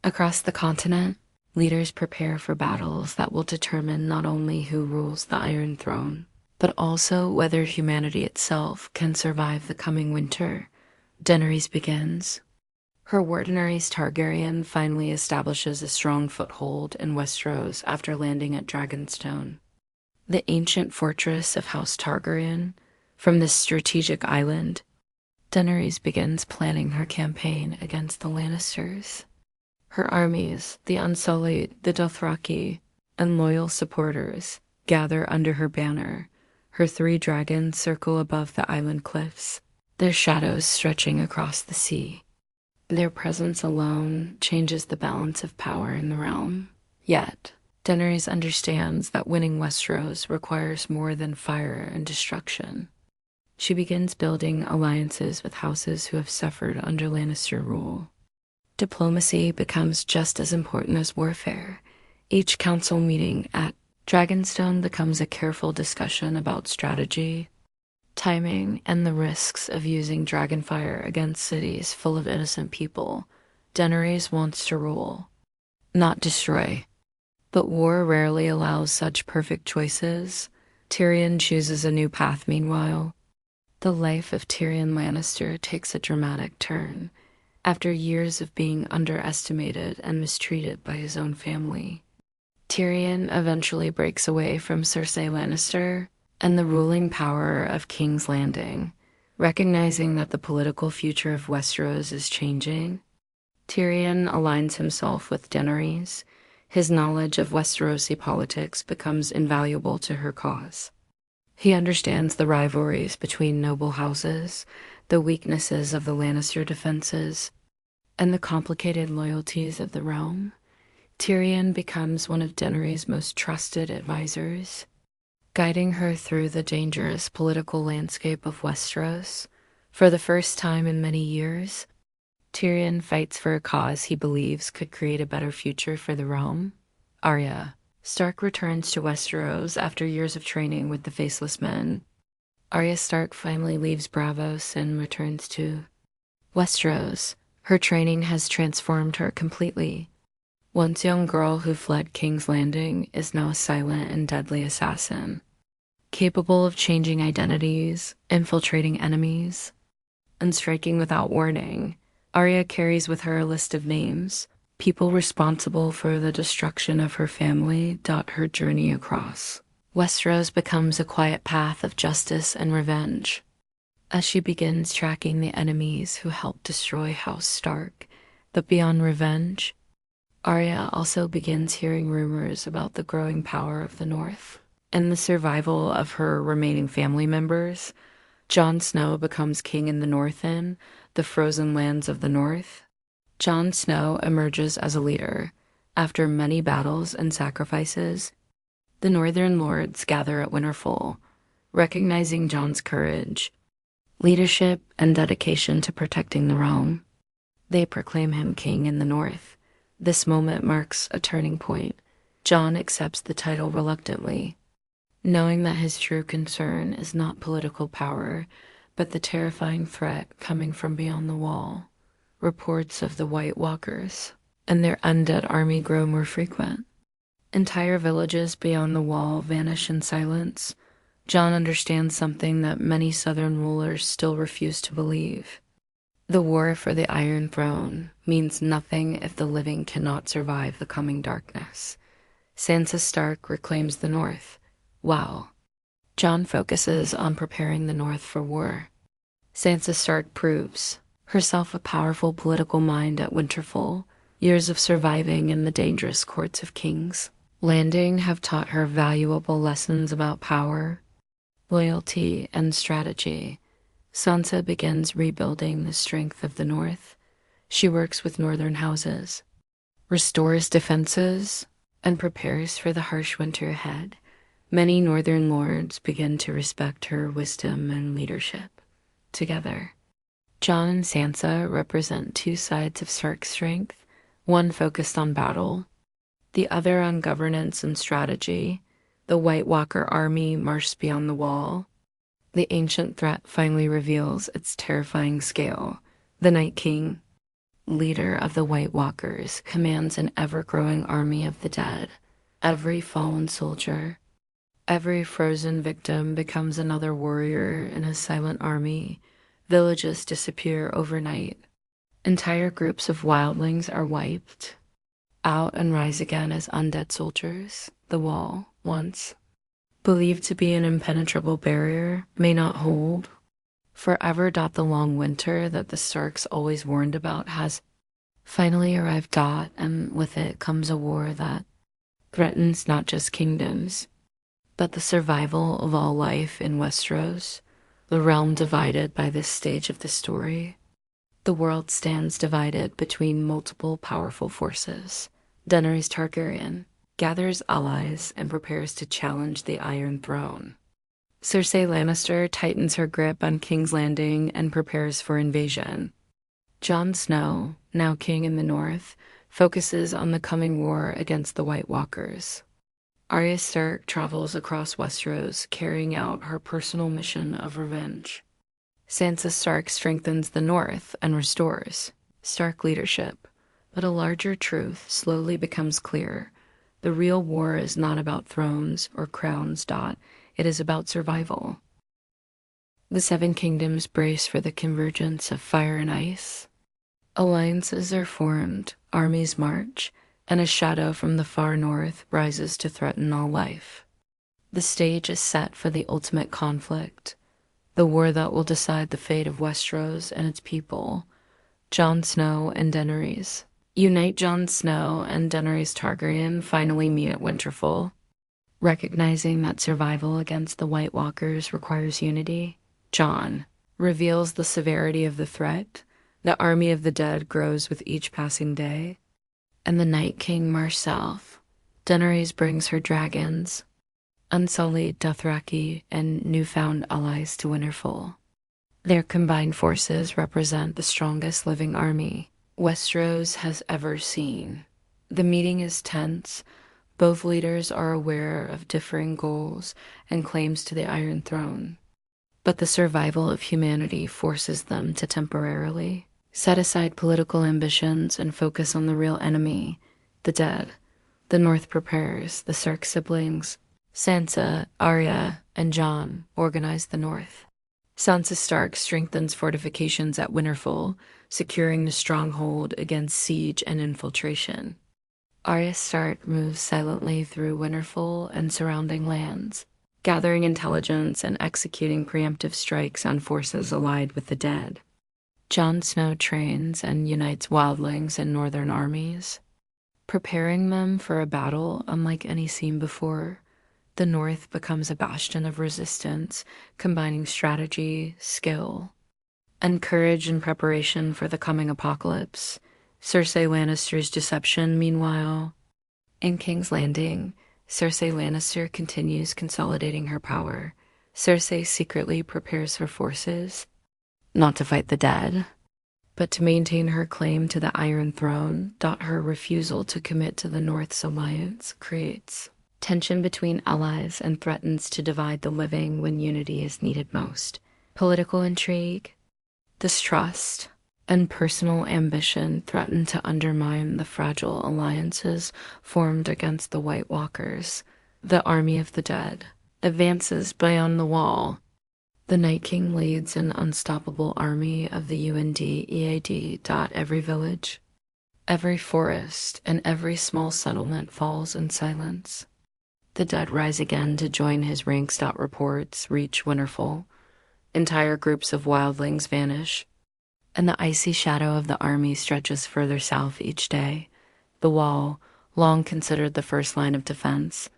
Across the continent, leaders prepare for battles that will determine not only who rules the Iron Throne, but also whether humanity itself can survive the coming winter. Daenerys begins. Her Wardenaries Targaryen finally establishes a strong foothold in Westeros after landing at Dragonstone, the ancient fortress of House Targaryen. From this strategic island, Daenerys begins planning her campaign against the Lannisters. Her armies, the Unsullied, the Dothraki, and loyal supporters, gather under her banner. Her 3 dragons circle above the island cliffs, their shadows stretching across the sea. Their presence alone changes the balance of power in the realm. Yet, Daenerys understands that winning Westeros requires more than fire and destruction. She begins building alliances with houses who have suffered under Lannister rule. Diplomacy becomes just as important as warfare. Each council meeting at Dragonstone becomes a careful discussion about strategy, timing, and the risks of using dragonfire against cities full of innocent people. Daenerys wants to rule, not destroy. But war rarely allows such perfect choices. Tyrion chooses a new path meanwhile. The life of Tyrion Lannister takes a dramatic turn. After years of being underestimated and mistreated by his own family, Tyrion eventually breaks away from Cersei Lannister and the ruling power of King's Landing. Recognizing that the political future of Westeros is changing, Tyrion aligns himself with Daenerys. His knowledge of Westerosi politics becomes invaluable to her cause. He understands the rivalries between noble houses, the weaknesses of the Lannister defenses, and the complicated loyalties of the realm. Tyrion becomes one of Daenerys' most trusted advisors, guiding her through the dangerous political landscape of Westeros. For the first time in many years, Tyrion fights for a cause he believes could create a better future for the realm. Arya Stark returns to Westeros after years of training with the Faceless Men. Arya Stark finally leaves Braavos and returns to Westeros. Her training has transformed her completely. Once young girl who fled King's Landing is now a silent and deadly assassin, capable of changing identities, infiltrating enemies, and striking without warning. Arya carries with her a list of names, people responsible for the destruction of her family. Her journey across Westeros becomes a quiet path of justice and revenge, as she begins tracking the enemies who helped destroy House Stark. But beyond revenge, Arya also begins hearing rumors about the growing power of the North and the survival of her remaining family members. Jon Snow becomes king in the Northen, the frozen lands of the North. Jon Snow emerges as a leader. After many battles and sacrifices, the Northern Lords gather at Winterfell, recognizing Jon's courage, leadership, and dedication to protecting the realm. They proclaim him king in the North. This moment marks a turning point. Jon accepts the title reluctantly, knowing that his true concern is not political power, but the terrifying threat coming from beyond the wall. Reports of the White Walkers and their undead army grow more frequent. Entire villages beyond the wall vanish in silence. Jon understands something that many southern rulers still refuse to believe. The war for the Iron Throne means nothing if the living cannot survive the coming darkness. Sansa Stark reclaims the North. Wow. Jon focuses on preparing the North for war. Sansa Stark proves herself a powerful political mind at Winterfell. Years of surviving in the dangerous courts of kings Landing have taught her valuable lessons about power, loyalty, and strategy. Sansa begins rebuilding the strength of the North. She works with northern houses, restores defenses, and prepares for the harsh winter ahead. Many northern lords begin to respect her wisdom and leadership. Together, Jon and Sansa represent two sides of Stark's strength, one focused on battle, the other on governance and strategy. The White Walker army marched beyond the wall. The ancient threat finally reveals its terrifying scale. The Night King, leader of the White Walkers, commands an ever-growing army of the dead. Every fallen soldier, every frozen victim becomes another warrior in his silent army. Villages disappear overnight. Entire groups of wildlings are wiped out and rise again as undead soldiers. The wall, once believed to be an impenetrable barrier, may not hold forever. The long winter that the Starks always warned about has finally arrived. And with it comes a war that threatens not just kingdoms, but the survival of all life in Westeros, the realm divided by this stage of the story. The world stands divided between multiple powerful forces. Daenerys Targaryen gathers allies and prepares to challenge the Iron Throne. Cersei Lannister tightens her grip on King's Landing and prepares for invasion. Jon Snow, now king in the North, focuses on the coming war against the White Walkers. Arya Stark travels across Westeros, carrying out her personal mission of revenge. Sansa Stark strengthens the North and restores Stark leadership. But a larger truth slowly becomes clear. The real war is not about thrones or crowns. It is about survival. The Seven Kingdoms brace for the convergence of fire and ice. Alliances are formed, armies march, and a shadow from the far north rises to threaten all life. The stage is set for the ultimate conflict, the war that will decide the fate of Westeros and its people. Jon Snow and Daenerys unite. Jon Snow and Daenerys Targaryen finally meet at Winterfell, recognizing that survival against the White Walkers requires unity. Jon reveals the severity of the threat. The army of the dead grows with each passing day, and the Night King marches south. Daenerys brings her dragons, unsullied Dothraki, and newfound allies to Winterfell. Their combined forces represent the strongest living army Westeros has ever seen. The meeting is tense, Both leaders are aware of differing goals and claims to the Iron Throne, but the survival of humanity forces them to temporarily set aside political ambitions and focus on the real enemy, the dead. The North prepares. The Stark siblings, Sansa, Arya, and Jon, organize the North. Sansa Stark strengthens fortifications at Winterfell, securing the stronghold against siege and infiltration. Arya Stark moves silently through Winterfell and surrounding lands, gathering intelligence and executing preemptive strikes on forces allied with the dead. Jon Snow trains and unites wildlings and northern armies, preparing them for a battle unlike any seen before. The North becomes a bastion of resistance, combining strategy, skill, and courage in preparation for the coming apocalypse. Cersei Lannister's deception, meanwhile. In King's Landing, Cersei Lannister continues consolidating her power. Cersei secretly prepares her forces, not to fight the dead, but to maintain her claim to the Iron Throne. Her refusal to commit to the North's alliance creates tension between allies and threatens to divide the living when unity is needed most. Political intrigue, distrust, and personal ambition threaten to undermine the fragile alliances formed against the White Walkers. The army of the dead advances beyond the wall. The Night King leads an unstoppable army of the UND-EAD. Every village, every forest, and every small settlement falls in silence. The dead rise again to join his ranks. Reports reach Winterfell. Entire groups of wildlings vanish, and the icy shadow of the army stretches further south each day. The wall, long considered the first line of defense,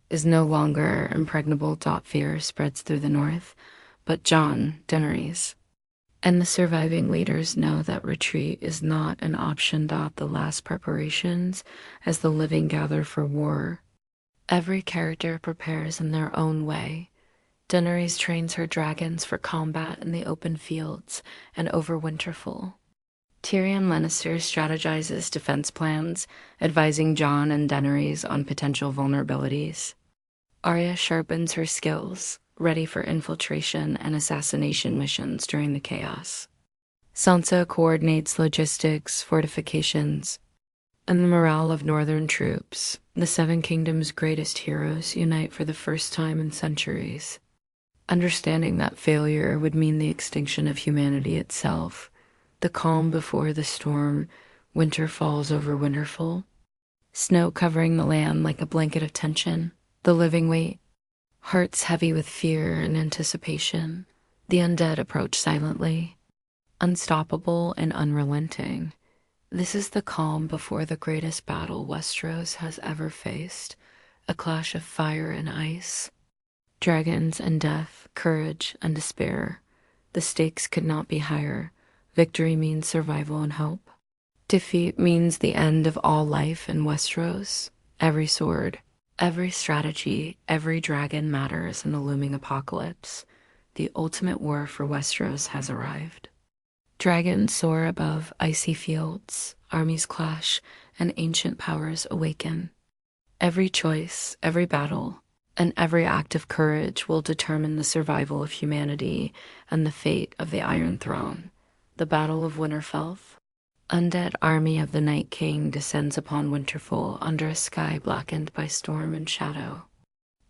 is no longer impregnable. Fear spreads through the North, but Jon, Daenerys, and the surviving leaders know that retreat is not an option. The last preparations as the living gather for war. Every character prepares in their own way. Daenerys trains her dragons for combat in the open fields and over Winterfell. Tyrion Lannister strategizes defense plans, advising Jon and Daenerys on potential vulnerabilities. Arya sharpens her skills, ready for infiltration and assassination missions during the chaos. Sansa coordinates logistics, fortifications, and the morale of northern troops. The Seven Kingdoms' greatest heroes unite for the first time in centuries, understanding that failure would mean the extinction of humanity itself. The calm before the storm, winter falls over Winterfell, snow covering the land like a blanket of tension. The living wait, hearts heavy with fear and anticipation. The undead approach silently, unstoppable and unrelenting. This is the calm before the greatest battle Westeros has ever faced, a clash of fire and ice, dragons and death, courage and despair. The stakes could not be higher. Victory means survival and hope. Defeat means the end of all life in Westeros. Every sword, every strategy, every dragon matters in the looming apocalypse. The ultimate war for Westeros has arrived. Dragons soar above icy fields, armies clash, and ancient powers awaken. Every choice, every battle, and every act of courage will determine the survival of humanity and the fate of the Iron Throne. The Battle of Winterfell. Undead army of the Night King descends upon Winterfell under a sky blackened by storm and shadow.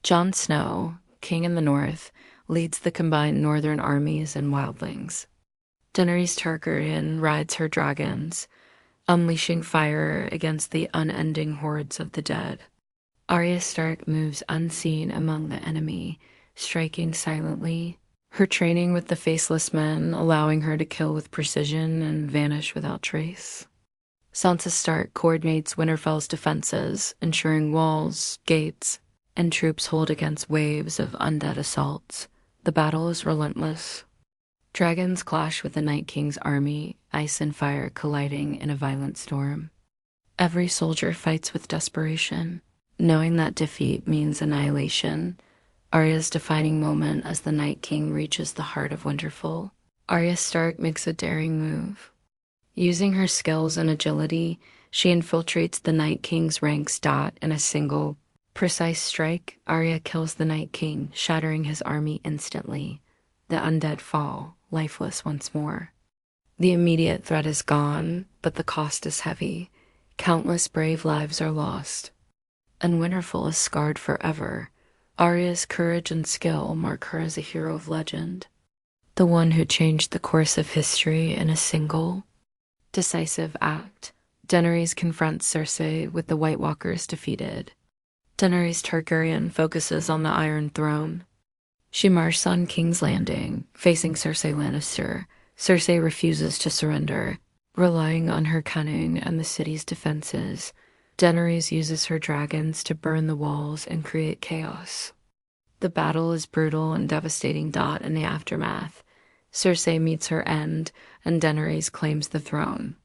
Jon Snow, king in the north, leads the combined northern armies and wildlings. Daenerys Targaryen rides her dragons, unleashing fire against the unending hordes of the dead. Arya Stark moves unseen among the enemy, striking silently, her training with the Faceless Men allowing her to kill with precision and vanish without trace. Sansa Stark coordinates Winterfell's defenses, ensuring walls, gates, and troops hold against waves of undead assaults. The battle is relentless. Dragons clash with the Night King's army, ice and fire colliding in a violent storm. Every soldier fights with desperation, knowing that defeat means annihilation. Arya's defining moment as the Night King reaches the heart of Winterfell. Arya Stark makes a daring move. Using her skills and agility, She infiltrates the Night King's ranks. In a single, precise strike, Arya kills the Night King, shattering his army instantly. The undead fall, lifeless once more. The immediate threat is gone, but the cost is heavy. Countless brave lives are lost, and Winterfell is scarred forever. Arya's courage and skill mark her as a hero of legend, the one who changed the course of history in a single, decisive act. Daenerys confronts Cersei with the White Walkers defeated. Daenerys Targaryen focuses on the Iron Throne. She marches on King's Landing, facing Cersei Lannister. Cersei refuses to surrender, relying on her cunning and the city's defenses. Daenerys uses her dragons to burn the walls and create chaos. The battle is brutal and devastating. In the aftermath, Cersei meets her end, and Daenerys claims the throne.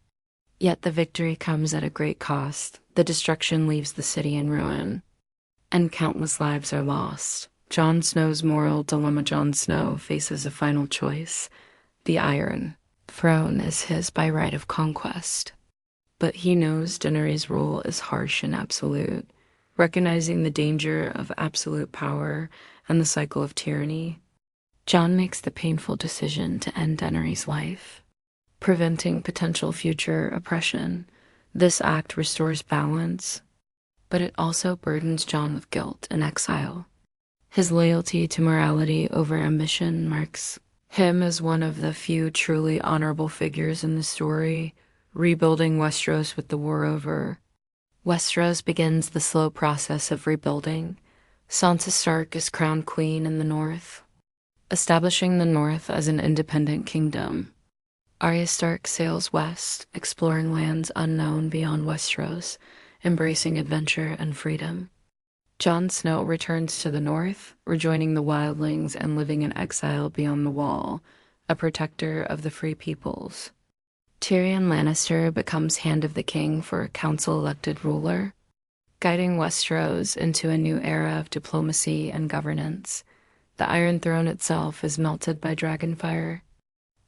Yet the victory comes at a great cost. The destruction leaves the city in ruin, and countless lives are lost. Jon Snow's moral dilemma. Jon Snow faces a final choice. The Iron Throne is his by right of conquest, but he knows Daenerys' rule is harsh and absolute. Recognizing the danger of absolute power and the cycle of tyranny, Jon makes the painful decision to end Daenerys' life, preventing potential future oppression. This act restores balance, but it also burdens Jon with guilt and exile. His loyalty to morality over ambition marks him as one of the few truly honorable figures in the story. Rebuilding Westeros. With the war over, Westeros begins the slow process of rebuilding. Sansa Stark is crowned queen in the north, establishing the north as an independent kingdom. Arya Stark sails west, exploring lands unknown beyond Westeros, embracing adventure and freedom. Jon Snow returns to the north, rejoining the wildlings and living in exile beyond the Wall, a protector of the free peoples. Tyrion Lannister becomes Hand of the King for a council-elected ruler, guiding Westeros into a new era of diplomacy and governance. The Iron Throne itself is melted by dragonfire,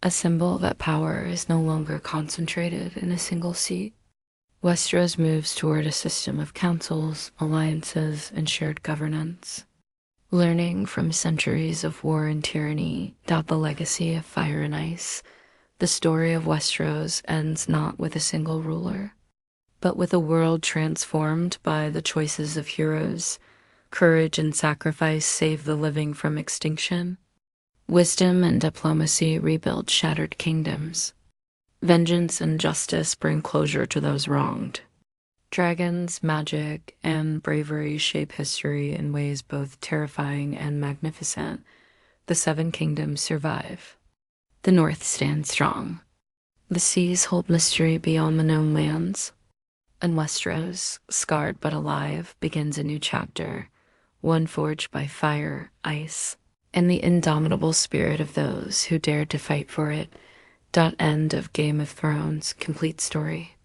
a symbol that power is no longer concentrated in a single seat. Westeros moves toward a system of councils, alliances, and shared governance. Learning from centuries of war and tyranny, the legacy of fire and ice, the story of Westeros ends not with a single ruler, but with a world transformed by the choices of heroes. Courage and sacrifice save the living from extinction. Wisdom and diplomacy rebuild shattered kingdoms. Vengeance and justice bring closure to those wronged. Dragons, magic, and bravery shape history in ways both terrifying and magnificent. The Seven Kingdoms survive. The North stands strong. The seas hold mystery beyond the known lands. And Westeros, scarred but alive, begins a new chapter, one forged by fire, ice, and the indomitable spirit of those who dared to fight for it. End of Game of Thrones. Complete story.